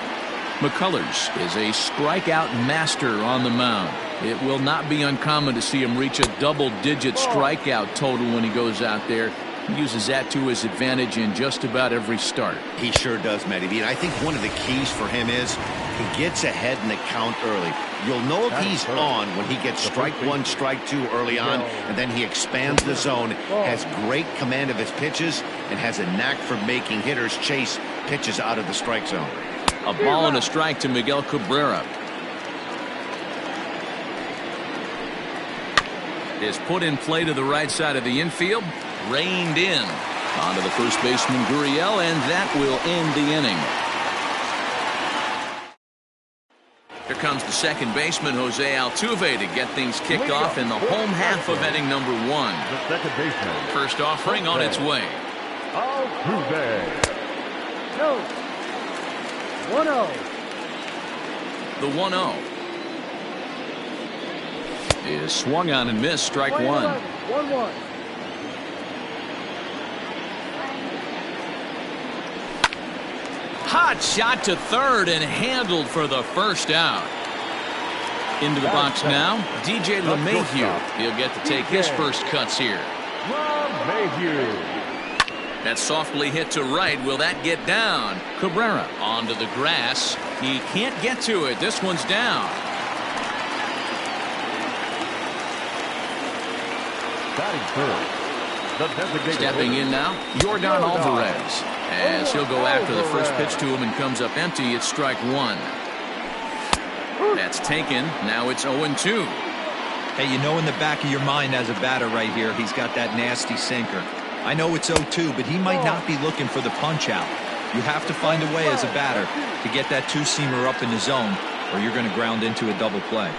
McCullers is a strikeout master on the mound. It will not be uncommon to see him reach a double-digit strikeout total when he goes out there. He uses that to his advantage in just about every start. He sure does, Matty B. And I think one of the keys for him is he gets ahead in the count early. You'll know if he's on when he gets strike one, strike two early on, and then he expands the zone, has great command of his pitches, and has a knack for making hitters chase pitches out of the strike zone. A ball and a strike to Miguel Cabrera. Is put in play to the right side of the infield. Reined in. Onto the first baseman Gurriel, and that will end the inning. Here comes the second baseman Jose Altuve to get things kicked off in the home half of inning number 1. The second baseman. First offering on its way. Altuve. 1-0. The 1-0 is swung on and missed. Strike 1. 1-1. Hot shot to third and handled for the first out. Into the box now, DJ LeMahieu. He'll get to take his first cuts here. LeMahieu. That's softly hit to right. Will that get down? Cabrera onto the grass. He can't get to it. This one's down. Batting third, the designated Stepping in now, Yordan Alvarez. As he'll go after the first pitch to him and comes up empty. It's strike 1. That's taken. Now it's 0-2. Hey, you know in the back of your mind as a batter right here, he's got that nasty sinker. I know it's 0-2, but he might not be looking for the punch out. You have to find a way as a batter to get that two-seamer up in the zone, or you're going to ground into a double play.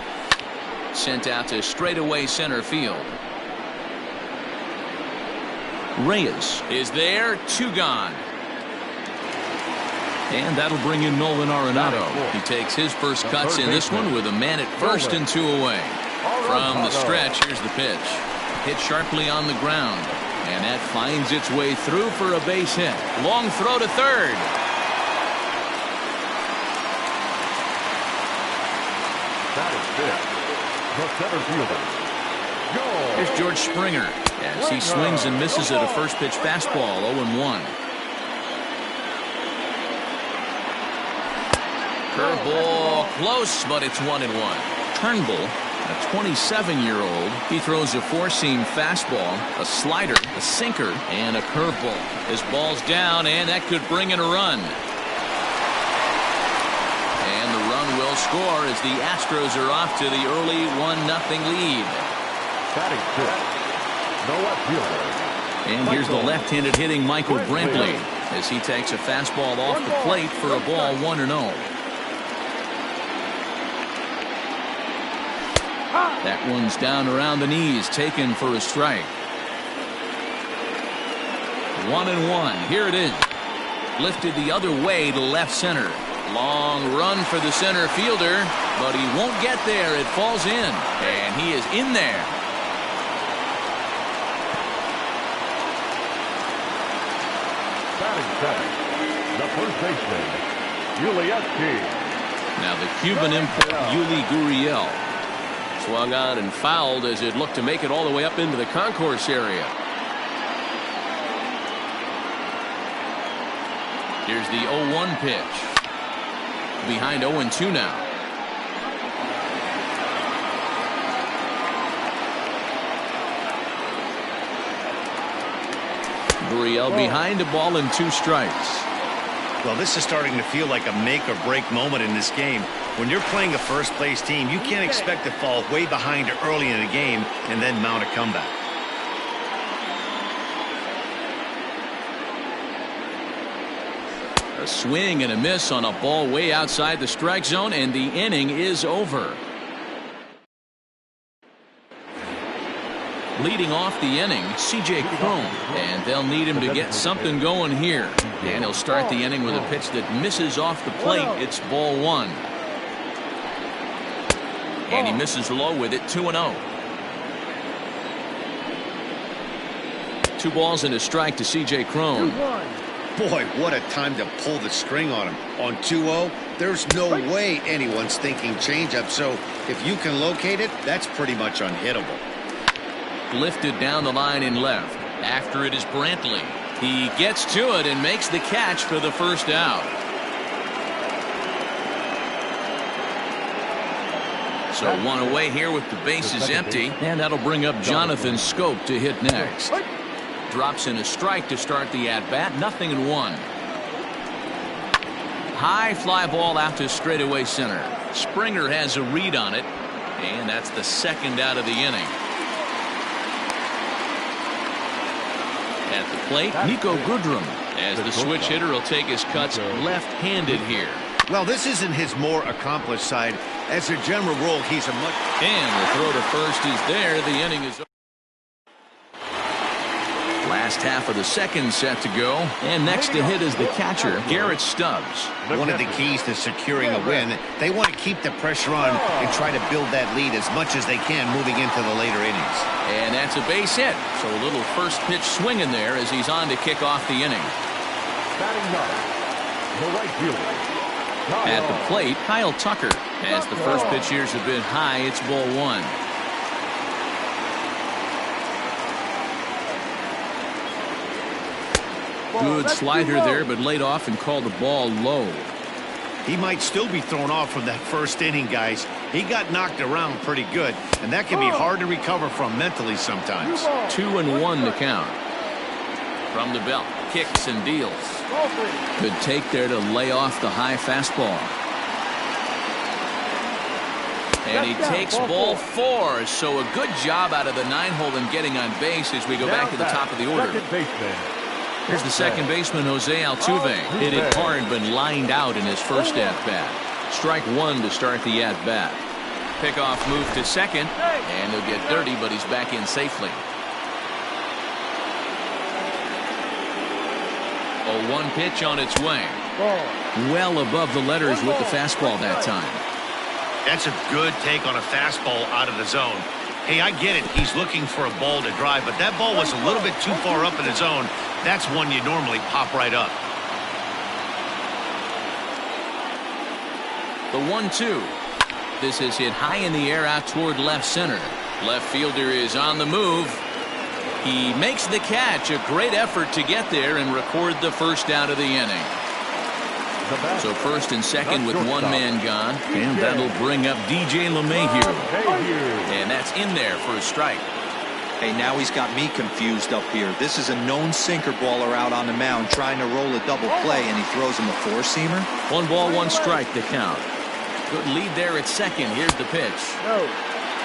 Sent out to straightaway center field. Reyes is there. 2 gone. And that'll bring in Nolan Arenado. He takes his first cuts in this one with a man at first and 2 away. From the stretch, here's the pitch. Hit sharply on the ground. And that finds its way through for a base hit. Long throw to third. That is fifth. The center fielder. Here's George Springer as he swings and misses at a first pitch fastball. 0-1. Curveball close, but it's 1-1. Turnbull, a 27-year-old, he throws a four-seam fastball, a slider, a sinker, and a curveball. His ball's down, and that could bring in a run. And the run will score as the Astros are off to the early 1-0 lead. Batting fifth, the left fielder. And here's the left-handed hitting Michael Brantley as he takes a fastball off the plate for a ball 1-0. That one's down around the knees, taken for a strike. 1-1. Here it is. Lifted the other way to left center. Long run for the center fielder, but he won't get there. It falls in, and he is in there. Batting seventh, the first baseman, Yuli. Now the Cuban import, Yuli Gurriel. Swung on and fouled as it looked to make it all the way up into the concourse area. Here's the 0-1 pitch. Behind 0-2 now. Gurriel behind, a ball and 2 strikes. Well, this is starting to feel like a make or break moment in this game. When you're playing a first-place team, you can't expect to fall way behind early in the game and then mount a comeback. A swing and a miss on a ball way outside the strike zone, and the inning is over. Leading off the inning, C.J. Cron, and they'll need him to get something going here. And he'll start the inning with a pitch that misses off the plate. It's ball one. And he misses low with it, 2-0. 2 balls and a strike to C.J. Cron. Boy, what a time to pull the string on him. On 2-0, there's no way anyone's thinking changeup. So if you can locate it, that's pretty much unhittable. Lifted down the line in left. After it is Brantley. He gets to it and makes the catch for the first out. So 1 away here with the bases empty, and that'll bring up Jonathan Schoop to hit next. Drops in a strike to start the at-bat, 0-1. High fly ball out to straightaway center. Springer has a read on it, and that's the second out of the inning. At the plate, Nico Goodrum, as the switch hitter will take his cuts left-handed here. Well, this isn't his more accomplished side. As a general rule, he's a much... And the throw to first is there. The inning is over. Last half of the second set to go, and next to hit is the catcher, Garrett Stubbs. One of the keys to securing a win, they want to keep the pressure on and try to build that lead as much as they can moving into the later innings. And that's a base hit, so a little first pitch swing in there as he's on to kick off the inning. Batting ninth, the right fielder. At the plate, Kyle Tucker. As the first pitch here's a bit high, it's ball one. Good slider there, but laid off and called the ball low. He might still be thrown off from that first inning, guys. He got knocked around pretty good, and that can be hard to recover from mentally sometimes. 2-1 to count. From the belt, kicks and deals. Good take there to lay off the high fastball. And he takes ball 4, so a good job out of the 9-hole in getting on base as we go back to the top of the order. Here's the second baseman, Jose Altuve. Hit it hard, but lined out in his first at-bat. Strike 1 to start the at-bat. Pickoff move to second, and he'll get dirty, but he's back in safely. 0-1 pitch on its way. Well above the letters with the fastball that time. That's a good take on a fastball out of the zone. Hey, I get it. He's looking for a ball to drive, but that ball was a little bit too far up in the zone. That's one you normally pop right up. The 1-2. This is hit high in the air out toward left center. Left fielder is on the move. He makes the catch. A great effort to get there and record the first out of the inning. So first and second with one man gone, and that'll bring up DJ LeMahieu. And that's in there for a strike. Hey, now he's got me confused up here. This is a known sinker baller out on the mound trying to roll a double play, and he throws him a four-seamer. 1 ball, 1 strike to count. Good lead there at second. Here's the pitch.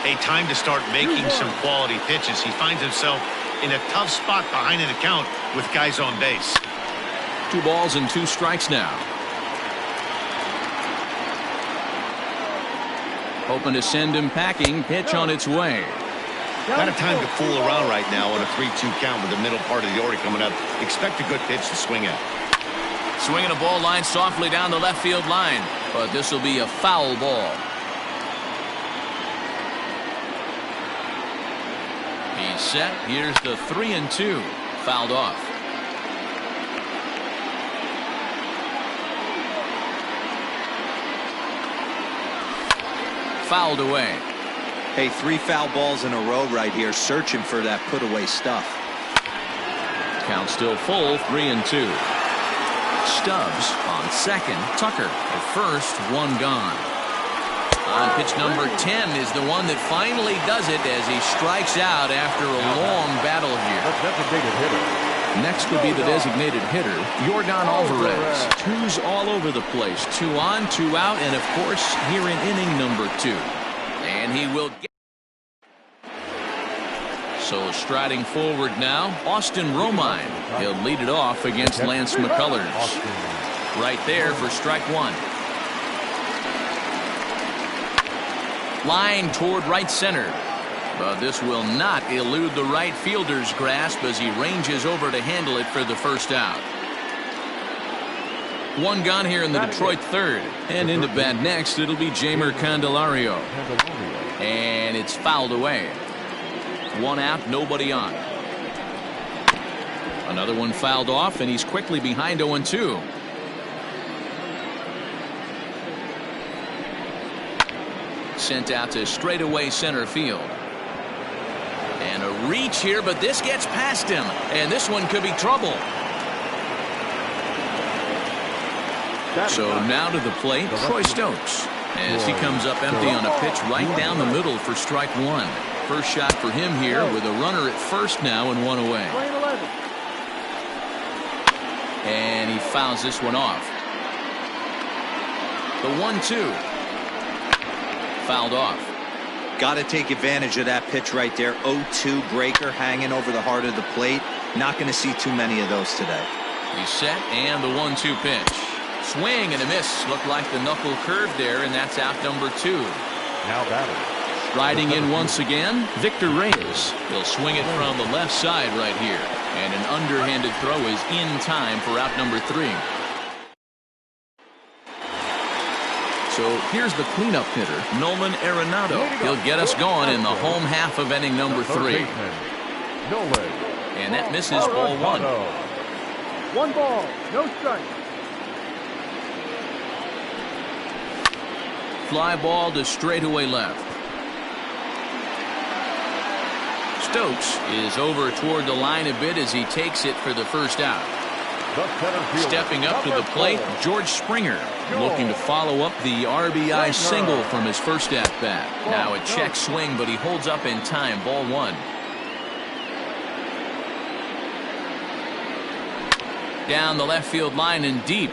Hey, time to start making some quality pitches. He finds himself in a tough spot behind an account with guys on base. 2 balls and 2 strikes now. Hoping to send him packing. Pitch on its way. Not a time to fool around right now on a 3-2 count with the middle part of the order coming up. Expect a good pitch to swing at. Swinging a ball line softly down the left field line, but this will be a foul ball. He's set. Here's the 3-2. Fouled off. Fouled away. Hey, 3 foul balls in a row right here, searching for that put-away stuff. Count still full, 3-2. Stubbs on second. Tucker at first, 1 gone. On pitch number 10 is the one that finally does it as he strikes out after a long battle here. That's a big hitter. Next will be the designated hitter, Jordan Alvarez. Two's all over the place. 2 on, 2 out, and of course, here in inning number 2. And he will get. So striding forward now, Austin Romine. He'll lead it off against Lance McCullers. Right there for strike 1. Line toward right center. But this will not elude the right fielder's grasp as he ranges over to handle it for the first out. 1 gone here in the Detroit third. And into bat next, it'll be Jeimer Candelario. And it's fouled away. 1 out, nobody on. Another one fouled off, and he's quickly behind 0-2. Sent out to straightaway center field. And a reach here, but this gets past him. And this one could be trouble. So now to the plate, Troy Stokes. As he comes up empty on a pitch right down the middle for strike 1. First shot for him here with a runner at first now and 1 away. And he fouls this one off. The 1-2. Fouled off. Got to take advantage of that pitch right there. 0-2 breaker hanging over the heart of the plate. Not going to see too many of those today. He's set, and the 1-2 pitch. Swing and a miss. Looked like the knuckle curve there, and that's out number 2. Now batting. Riding in once again, Victor Reyes. He'll swing it from the left side right here. And an underhanded throw is in time for out number 3. So here's the cleanup hitter, Nolan Arenado. He'll get us going in the home half of inning number 3. And that misses ball 1. 1 ball, no strike. Fly ball to straightaway left. Stokes is over toward the line a bit as he takes it for the first out. Stepping up to the plate, George Springer, looking to follow up the RBI single from his first at-bat. Now a check swing, but he holds up in time. Ball 1. Down the left field line and deep.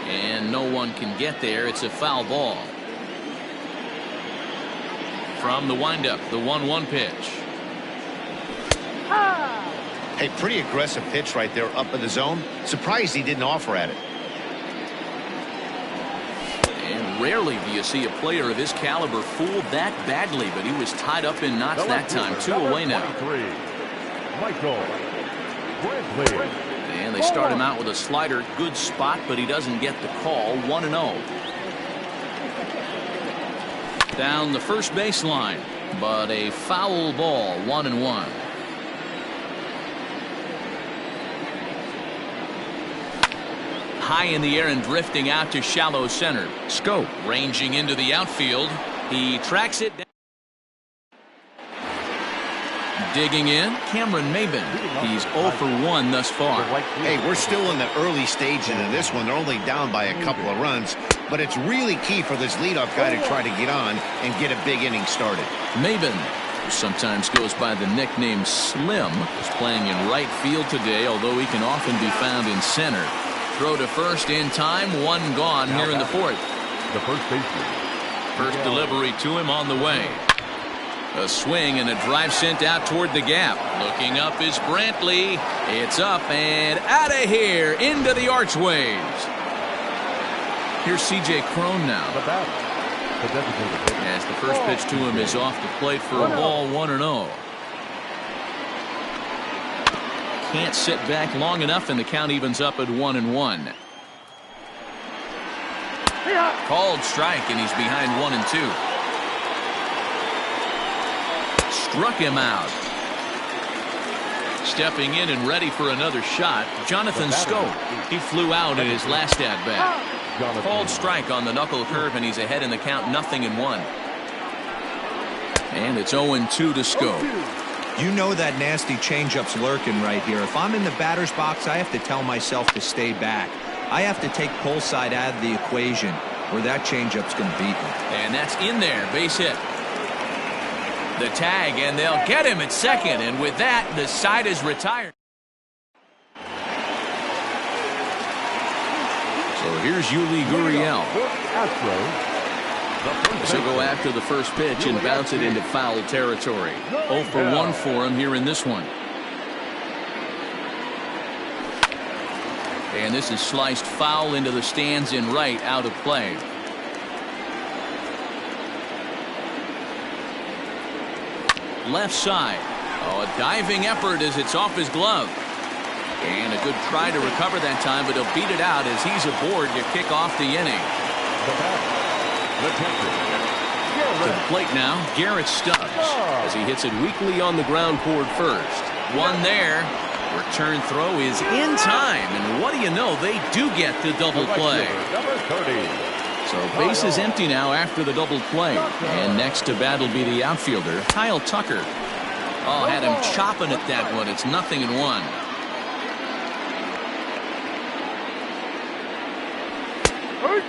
And no one can get there. It's a foul ball. From the windup, the 1-1 pitch. Hey, pretty aggressive pitch right there up in the zone. Surprised he didn't offer at it. And rarely do you see a player of his caliber fooled that badly, but he was tied up in knots that time. 2 away now. And they start him out with a slider. Good spot, but he doesn't get the call. 1-0. Down the first baseline, but a foul ball. 1-1. High in the air and drifting out to shallow center. Scope ranging into the outfield. He tracks it down. Digging in, Cameron Maben. He's 0 for 1 thus far. Hey, we're still in the early stages of this one. They're only down by a couple of runs, but it's really key for this leadoff guy to try to get on and get a big inning started. Maben, who sometimes goes by the nickname Slim, is playing in right field today, although he can often be found in center. Throw to first in time. 1 gone here in the 4th. The first baseman. First delivery to him on the way. A swing and a drive sent out toward the gap. Looking up is Brantley. It's up and out of here into the archways. Here's C.J. Cron now. As the first pitch to him is off the plate for a ball. 1-0. Can't sit back long enough, and the count evens up at 1-1. Called strike, and he's behind 1-2. Struck him out. Stepping in and ready for another shot, Jonathan Scope. He flew out in his last at-bat. Called strike on the knuckle curve, and he's ahead in the count, 0-1. And it's 0-2 to Scope. You know that nasty changeup's lurking right here. If I'm in the batter's box, I have to tell myself to stay back. I have to take pull side out of the equation, or that changeup's going to beat me. And that's in there. Base hit. The tag, and they'll get him at second. And with that, the side is retired. So here's Yuli Gurriel. He'll go after the first pitch and bounce it into foul territory. 0 for 1 for him here in this one. And this is sliced foul into the stands in right, out of play. Left side. Oh, a diving effort as it's off his glove. And a good try to recover that time, but he'll beat it out as he's aboard to kick off the inning. To the plate now, Garrett Stubbs, as he hits it weakly on the ground toward first. One there. Return throw is in time, and what do you know, they do get the double play. So base is empty now after the double play. And next to bat will be the outfielder, Kyle Tucker. Oh, had him chopping at that one. It's 0-1.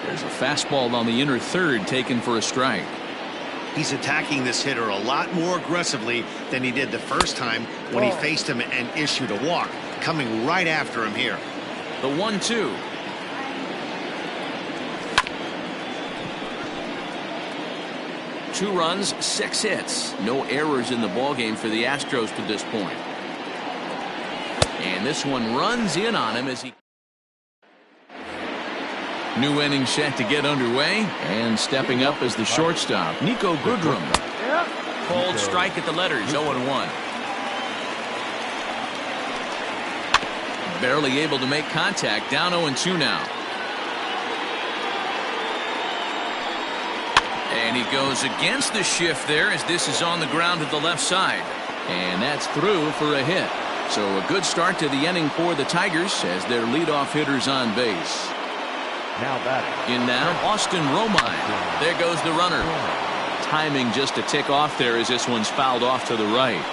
There's a fastball on the inner third taken for a strike. He's attacking this hitter a lot more aggressively than he did the first time when he faced him and issued a walk. Coming right after him here. The 1-2. Two runs, 6 hits. No errors in the ballgame for the Astros to this point. And this one runs in on him as he... New inning set to get underway, and stepping up as the shortstop, Nico Goodrum. Cold strike at the letters, 0-1. Barely able to make contact, down 0-2 now. And he goes against the shift there as this is on the ground to the left side. And that's through for a hit. So a good start to the inning for the Tigers as their leadoff hitter's on base. In now, Austin Romine. There goes the runner. Timing just a tick off there as this one's fouled off to the right.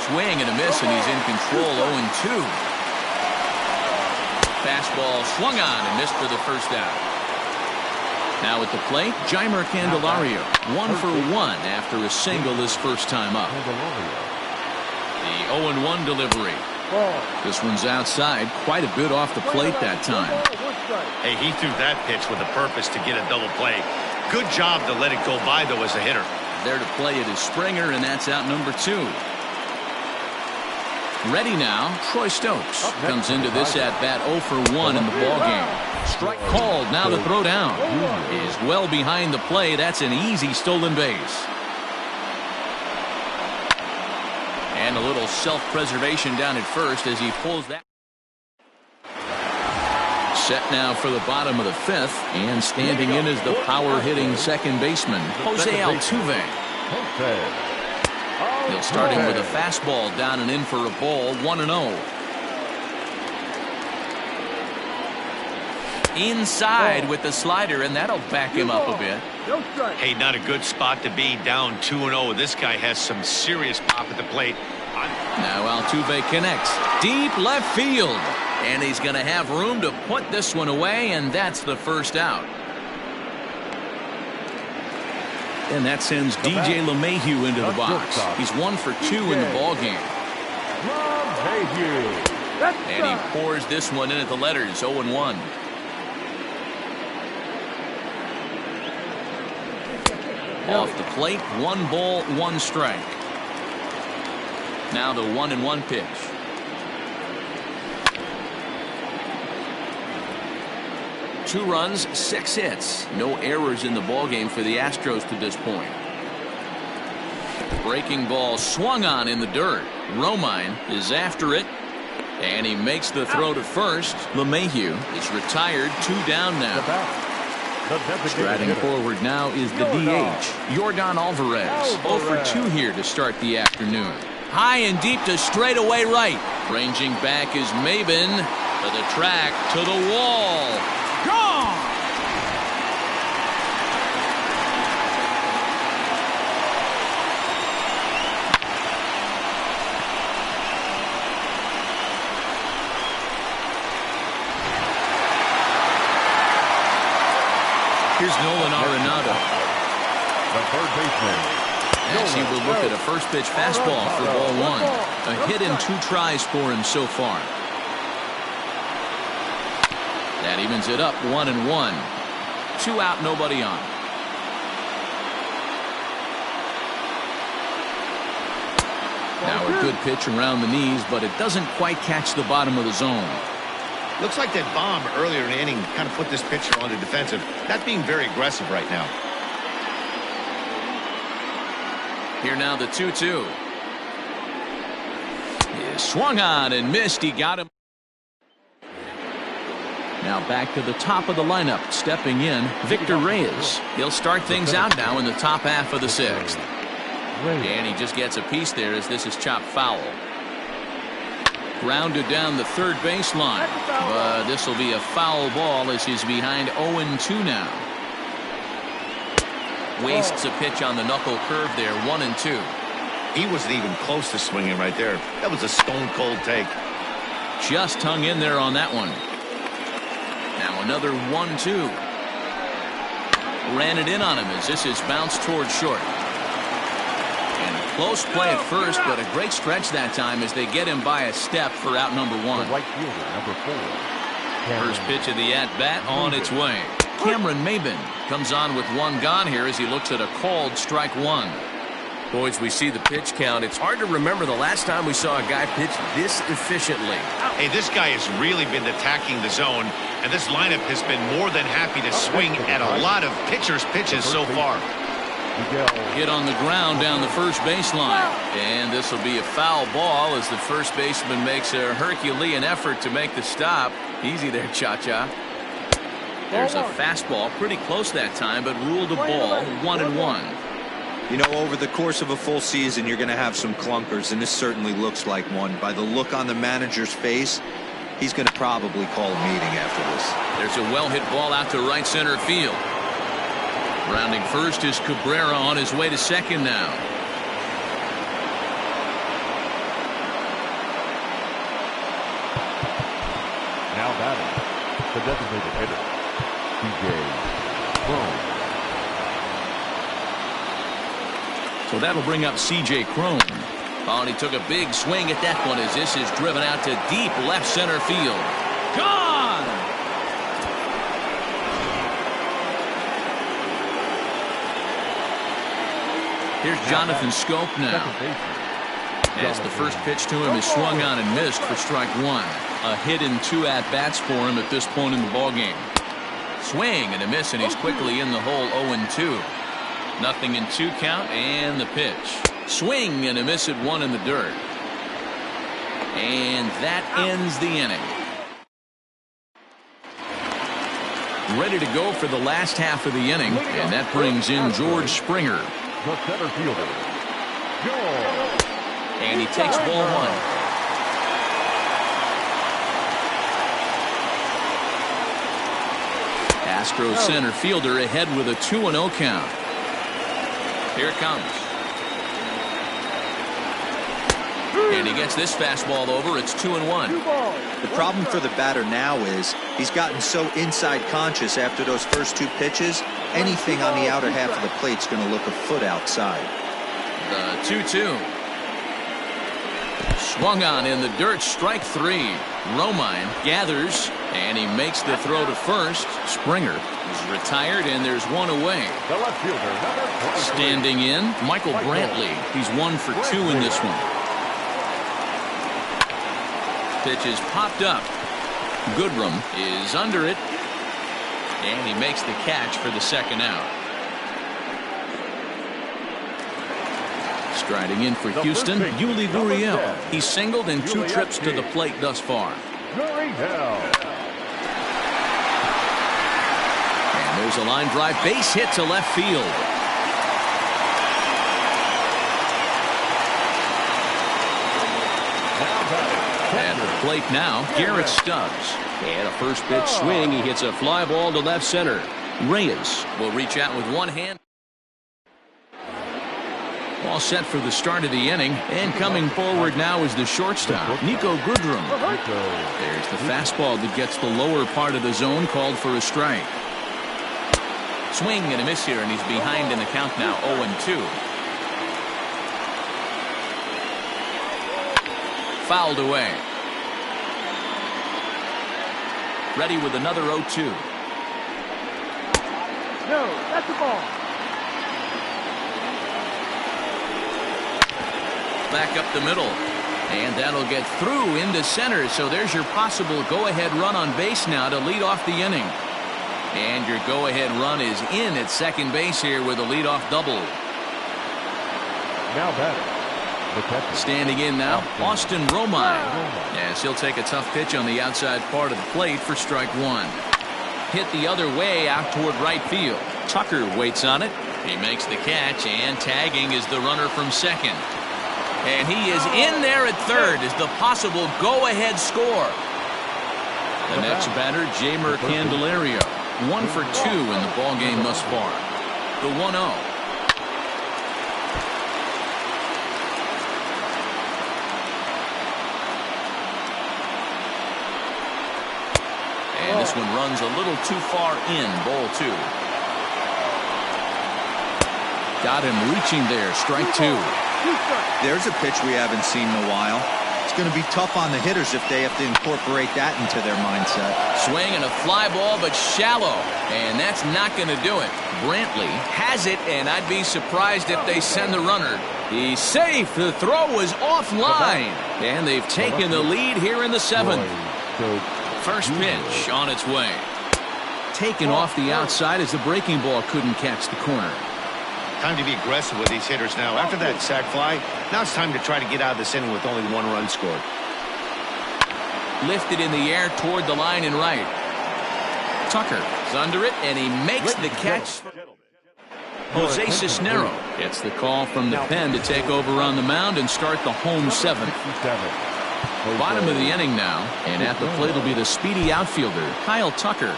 Swing and a miss, and he's in control. 0-2. Fastball swung on and missed for the first out. Now at the plate, Jeimer Candelario. 1 for 1 after a single his first time up. The 0-1 delivery. This one's outside, quite a bit off the plate that time. Hey, he threw that pitch with a purpose to get a double play. Good job to let it go by, though, as a hitter. There to play it is Springer, and that's out number 2. Ready now, Troy Stokes comes into this at-bat 0 for 1 in the ballgame. Strike called, now the throw down. Is well behind the play. That's an easy stolen base. And a little self-preservation down at first as he pulls that. Set now for the bottom of the 5th, and standing in is the power-hitting second baseman, Jose Altuve. He'll start him with a fastball down and in for a ball, 1-0. Inside with the slider, and that'll back him up a bit. Hey, not a good spot to be, down 2-0. This guy has some serious pop at the plate. Now Altuve connects deep left field, and he's going to have room to put this one away, and that's the first out. And that sends DJ LeMahieu into the box. He's 1 for 2 in the ballgame. And he pours this one in at the letters, 0-1. Off the plate, 1 ball, 1 strike. Now the 1-1 pitch. Two runs, 6 hits. No errors in the ballgame for the Astros to this point. Breaking ball swung on in the dirt. Romine is after it, and he makes the throw to first. LeMahieu is retired, 2 down now. Striding forward now is the DH, Yordan Alvarez. 0 for 2 here to start the afternoon. High and deep to straightaway right. Ranging back is Maben to the track, to the wall. Gone! Here's Nolan Arenado. The third baseman, As he will look at a first pitch fastball for ball one. A hit in 2 tries for him so far. That evens it up 1-1. 2 out, nobody on. Now a good pitch around the knees, but it doesn't quite catch the bottom of the zone. Looks like that bomb earlier in the inning kind of put this pitcher on the defensive. Not being very aggressive right now. Here now the 2-2. He swung on and missed. He got him. Now back to the top of the lineup. Stepping in, Victor Reyes. He'll start things out now in the top half of the 6th. And he just gets a piece there as this is chopped foul. Grounded down the third baseline. But this will be a foul ball as he's behind 0-2 now. Wastes a pitch on the knuckle curve there, 1-2. He wasn't even close to swinging right there. That was a stone-cold take. Just hung in there on that one. Now another 1-2. Ran it in on him as this is bounced towards short. And a close play at first, but a great stretch that time as they get him by a step for out number 1. Right fielder, number 4. First pitch of the at-bat on its way. Cameron Maben comes on with 1 gone here as he looks at a called strike 1. Boys, we see the pitch count. It's hard to remember the last time we saw a guy pitch this efficiently. Hey, this guy has really been attacking the zone, and this lineup has been more than happy to swing at a lot of pitchers' pitches so far. Hit on the ground down the first baseline. And this will be a foul ball as the first baseman makes a Herculean effort to make the stop. Easy there, Cha-Cha. There's a fastball pretty close that time, but ruled a ball, 1-1. You know, over the course of a full season, you're going to have some clunkers, and this certainly looks like one. By the look on the manager's face, he's going to probably call a meeting after this. There's a well-hit ball out to right center field. Rounding first is Cabrera on his way to second now. Now batting, the designated hitter, C.J. Crone. So that'll bring up C.J. Crone. Oh, and he took a big swing at that one as this is driven out to deep left center field. Gone! Here's Jonathan Scope now. As the first pitch to him is swung on and missed for strike 1. A hit in 2 at-bats for him at this point in the ballgame. Swing and a miss, and he's quickly in the hole, 0-2. Nothing in 2 count, and the pitch. Swing and a miss at 1 in the dirt. And that ends the inning. Ready to go for the last half of the inning, and that brings in George Springer. The center fielder, George. And he takes ball 1. Astros center fielder ahead with a 2-0 count. Here it comes. And he gets this fastball over. It's 2-1. The problem for the batter now is he's gotten so inside conscious after those first 2 pitches, anything on the outer half of the plate's going to look a foot outside. The 2-2. Swung on in the dirt, strike 3. Romine gathers, and he makes the throw to first. Springer is retired, and there's 1 away. The left fielder, number 23. Standing in, Michael Brantley. He's 1 for 2 in this one. Pitch is popped up. Goodrum is under it, and he makes the catch for the second out. Striding in for Houston, Yuli Gurriel. He's singled in 2 trips to the plate thus far. And there's a line drive base hit to left field. At the plate now, Garrett Stubbs. And a first pitch swing. He hits a fly ball to left center. Reyes will reach out with 1 hand. All set for the start of the inning, and coming forward now is the shortstop, Nico Goodrum. There's the fastball that gets the lower part of the zone, called for a strike. Swing and a miss here, and he's behind in the count now, 0-2. fouled away. Ready with another 0-2. No, that's a ball. Back up the middle. And that'll get through into center. So there's your possible go-ahead run on base now to lead off the inning. And your go-ahead run is in at second base here with a leadoff double. Now batting. The catcher. Standing in now, Austin Romine. Yes, he'll take a tough pitch on the outside part of the plate for strike one. Hit the other way out toward right field. Tucker waits on it. He makes the catch, and tagging is the runner from second. And he is in there at third as the possible go-ahead score. The next batter, Jamer Candelario. 1 for 2 in the ballgame thus far. The 1-0. And this one runs a little too far in, ball 2. Got him reaching there, strike 2. There's a pitch we haven't seen in a while. It's going to be tough on the hitters if they have to incorporate that into their mindset. Swing and a fly ball, but shallow. And that's not going to do it. Brantley has it, and I'd be surprised if they send the runner. He's safe. The throw was offline. And they've taken the lead here in the 7th. First pitch on its way. Taken off the outside as the breaking ball couldn't catch the corner. Time to be aggressive with these hitters now. After that sac fly, now it's time to try to get out of this inning with only 1 run scored. Lifted in the air toward the line and right. Tucker is under it, and he makes the catch. Jose Cisnero gets the call from the pen to take over on the mound and start the home 7th. Bottom of the inning now, and at the plate will be the speedy outfielder, Kyle Tucker.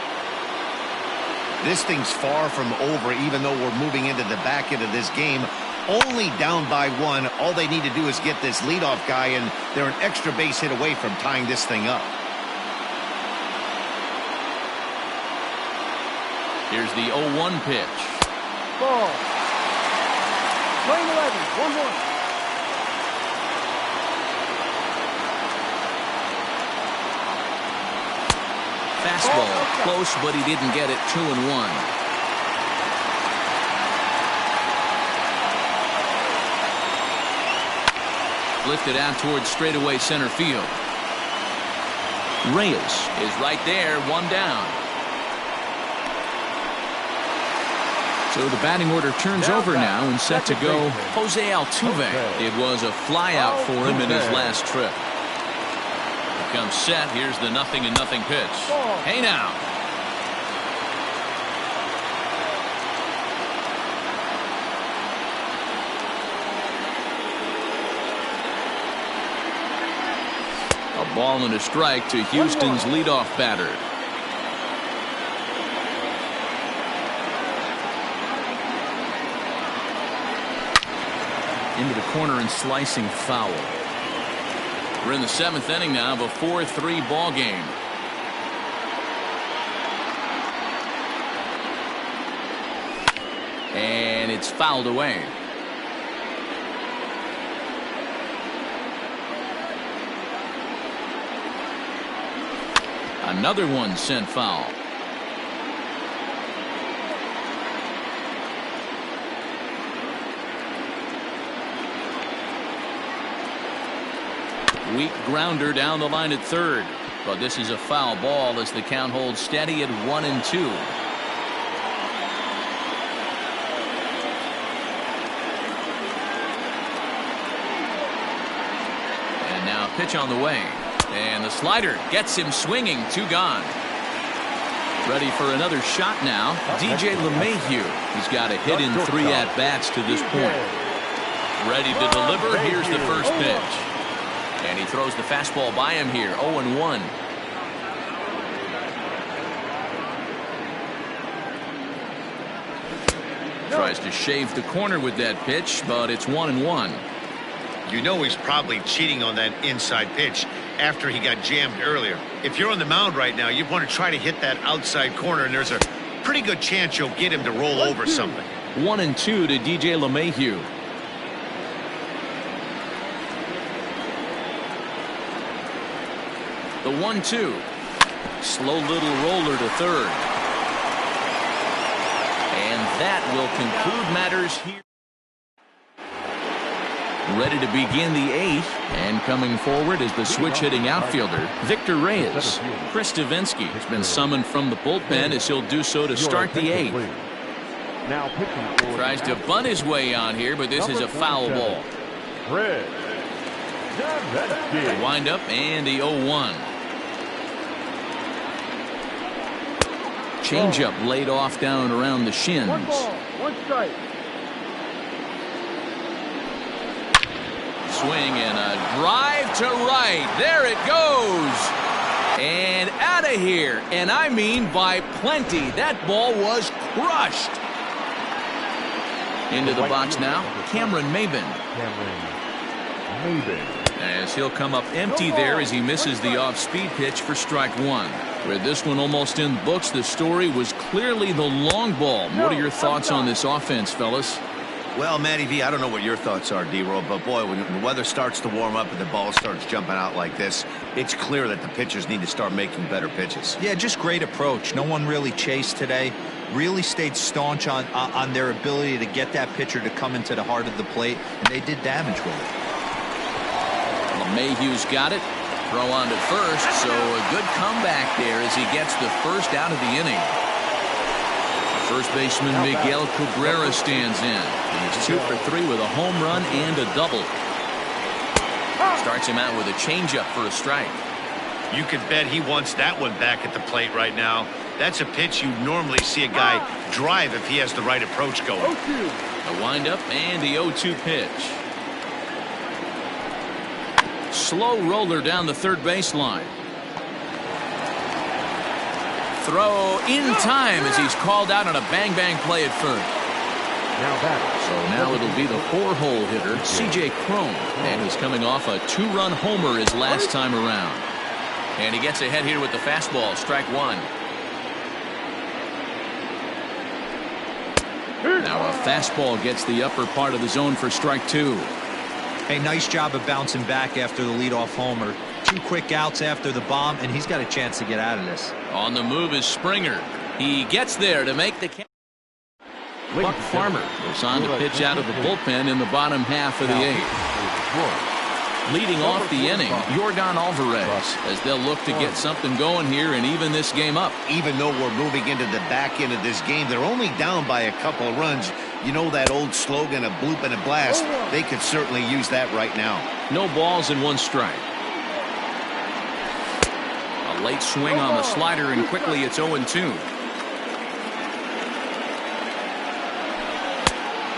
This thing's far from over, even though we're moving into the back end of this game. Only down by 1. All they need to do is get this leadoff guy, and they're an extra base hit away from tying this thing up. Here's the 0-1 pitch. Ball. Lane 11, 1-1. Fastball close, but he didn't get it. 2-1. Lifted out towards straightaway center field. Reyes is right there, 1 down. So the batting order turns over now and set to go Jose Altuve. It was a flyout for him in his last trip. Comes set. Here's the 0-0 pitch. Hey now. A ball and a strike to Houston's leadoff batter. Into the corner and slicing foul. We're in the 7th inning now of a 4-3 ball game. And it's fouled away. Another one sent foul. Weak grounder down the line at third. But this is a foul ball as the count holds steady at 1-2. And now a pitch on the way. And the slider gets him swinging. 2 gone. Ready for another shot now. DJ LeMahieu. He's got a hit in 3 at-bats to this point. Ready to deliver. Here's the first pitch. And he throws the fastball by him here. 0-1. Tries to shave the corner with that pitch, but it's 1-1. You know he's probably cheating on that inside pitch after he got jammed earlier. If you're on the mound right now, you want to try to hit that outside corner, and there's a pretty good chance you'll get him to roll over something. 1-2 to DJ LeMahieu. The 1-2. Slow little roller to third. And that will conclude matters here. Ready to begin the 8th, and coming forward is the switch-hitting outfielder, Victor Reyes. Chris Davinsky has been summoned from the bullpen as he'll do so to start the 8th. Now pitching. Tries to bunt his way on here, but this is a foul ball. The wind-up and the 0-1. Change-up laid off down around the shins. 1 ball, 1 strike. Swing and a drive to right. There it goes. And out of here. And I mean by plenty. That ball was crushed. Into the box now, Cameron Maben. As he'll come up empty there as he misses the off-speed pitch for strike 1. With this one almost in the books, the story was clearly the long ball. What are your thoughts on this offense, fellas? Well, Matty V, I don't know what your thoughts are, D-Roll, but boy, when the weather starts to warm up and the ball starts jumping out like this, it's clear that the pitchers need to start making better pitches. Yeah, just great approach. No one really chased today. Really stayed staunch on their ability to get that pitcher to come into the heart of the plate, and they did damage with it. LeMahieu's got it. Throw on to first, so a good comeback there as he gets the first out of the inning. First baseman Miguel Cabrera stands in. He's 2 for 3 with a home run and a double. Starts him out with a changeup for a strike. You could bet he wants that one back at the plate right now. That's a pitch you normally see a guy drive if he has the right approach going. 0-2. A windup and the 0-2 pitch. Slow roller down the third baseline. Throw in time as he's called out on a bang-bang play at first. So now it'll be the 4-hole hitter, CJ Cron. And he's coming off a 2-run homer his last time around. And he gets ahead here with the fastball, strike 1. Now a fastball gets the upper part of the zone for strike 2. Hey, nice job of bouncing back after the leadoff homer. 2 quick outs after the bomb, and he's got a chance to get out of this. On the move is Springer. He gets there to make the catch. Buck Farmer goes on to pitch out of the bullpen in the bottom half of the 8th. Leading off the inning, Yordan Alvarez, as they'll look to get something going here and even this game up. Even though we're moving into the back end of this game, they're only down by a couple of runs. You know that old slogan, a bloop and a blast. They could certainly use that right now. No balls and 1 strike. A late swing on the slider, and quickly it's 0-2.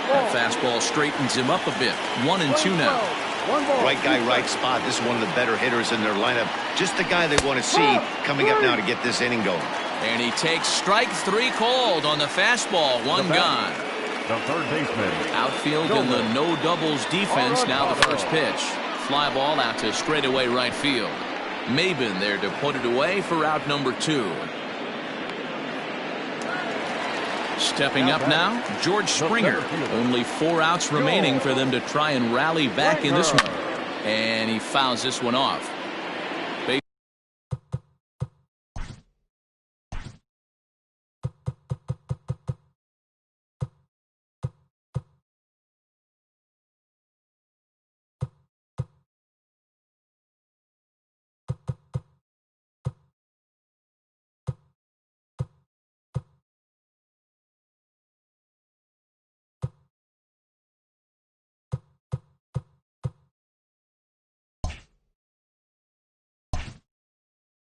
That fastball straightens him up a bit. 1-2 now. Right guy, right spot. This is one of the better hitters in their lineup. Just the guy they want to see coming up now to get this inning going. And he takes strike 3 called on the fastball. 1 gone. The third baseman. Outfield in the no doubles defense. Now the first pitch. Fly ball out to straightaway right field. Maben there to put it away for out number 2. Stepping up now, George Springer. Only 4 outs remaining for them to try and rally back in this one. And he fouls this one off.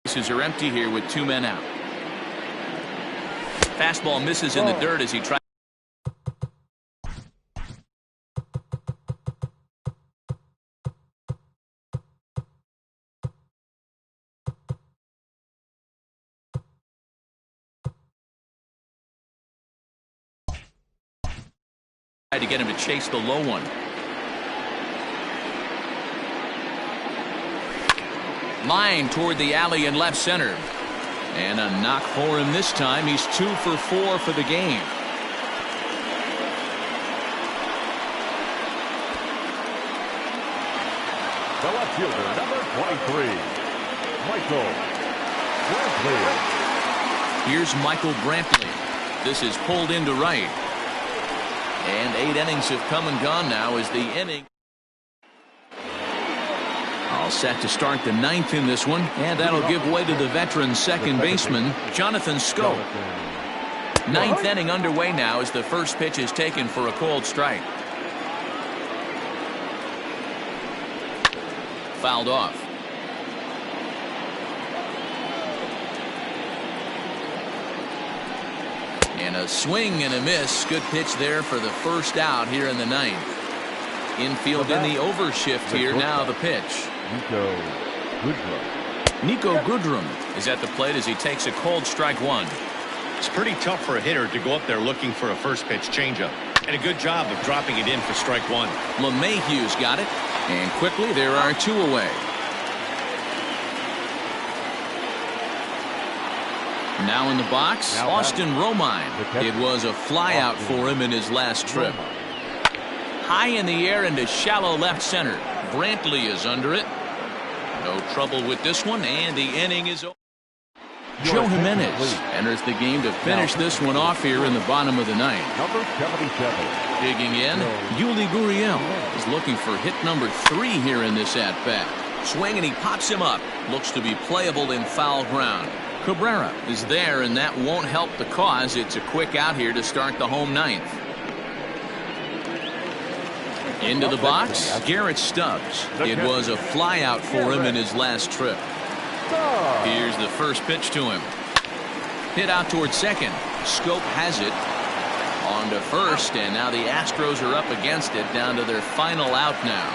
Bases are empty here with 2 men out. Fastball misses in the dirt as he tries. To get him to chase the low one. Line toward the alley in left center. And a knock for him this time. He's 2 for 4 for the game. The left fielder, number 23. Michael Brantley. Here's Michael Brantley. This is pulled into right. And 8 innings have come and gone now as the inning. All set to start the 9th in this one, and that'll give way to the veteran second baseman, Jonathan Scope. 9th inning underway now as the first pitch is taken for a cold strike. Fouled off. And a swing and a miss. Good pitch there for the first out here in the 9th. Infield in the overshift here now the pitch. Nico Goodrum is at the plate as he takes a cold strike one. It's pretty tough for a hitter to go up there looking for a first pitch changeup. And a good job of dropping it in for strike one. LeMahieu's got it. And quickly there are 2 away. Now in the box, Austin Romine. It was a flyout for him in his last trip. High in the air into shallow left center. Brantley is under it. No trouble with this one, and the inning is over. Joe Jimenez enters the game to finish this one off here in the bottom of the 9th. Number 77. Digging in, Yuli Gurriel is looking for hit number 3 here in this at-bat. Swing and he pops him up. Looks to be playable in foul ground. Cabrera is there, and that won't help the cause. It's a quick out here to start the home 9th. Into the box, Garrett Stubbs. It was a flyout for him in his last trip. Here's the first pitch to him. Hit out towards second. Scope has it. On to first, and now the Astros are up against it, down to their final out now.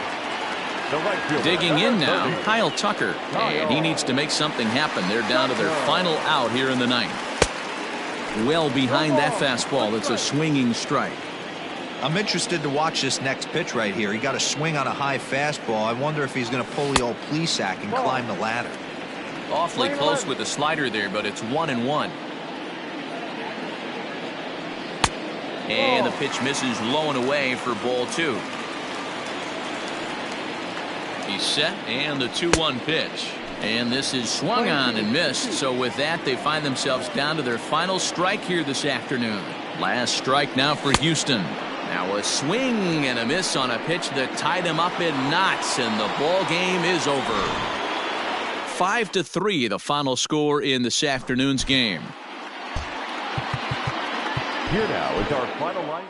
Digging in now, Kyle Tucker, and he needs to make something happen. They're down to their final out here in the 9th. Well behind that fastball, it's a swinging strike. I'm interested to watch this next pitch right here. He got a swing on a high fastball. I wonder if he's going to pull the old Plesac and climb the ladder. Awfully close with the slider there, but it's 1-1. And the pitch misses low and away for ball 2. He's set, and the 2-1 pitch. And this is swung on and missed. So with that, they find themselves down to their final strike here this afternoon. Last strike now for Houston. Now a swing and a miss on a pitch that tied him up in knots, and the ball game is over. 5-3, the final score in this afternoon's game. Here now is our final line.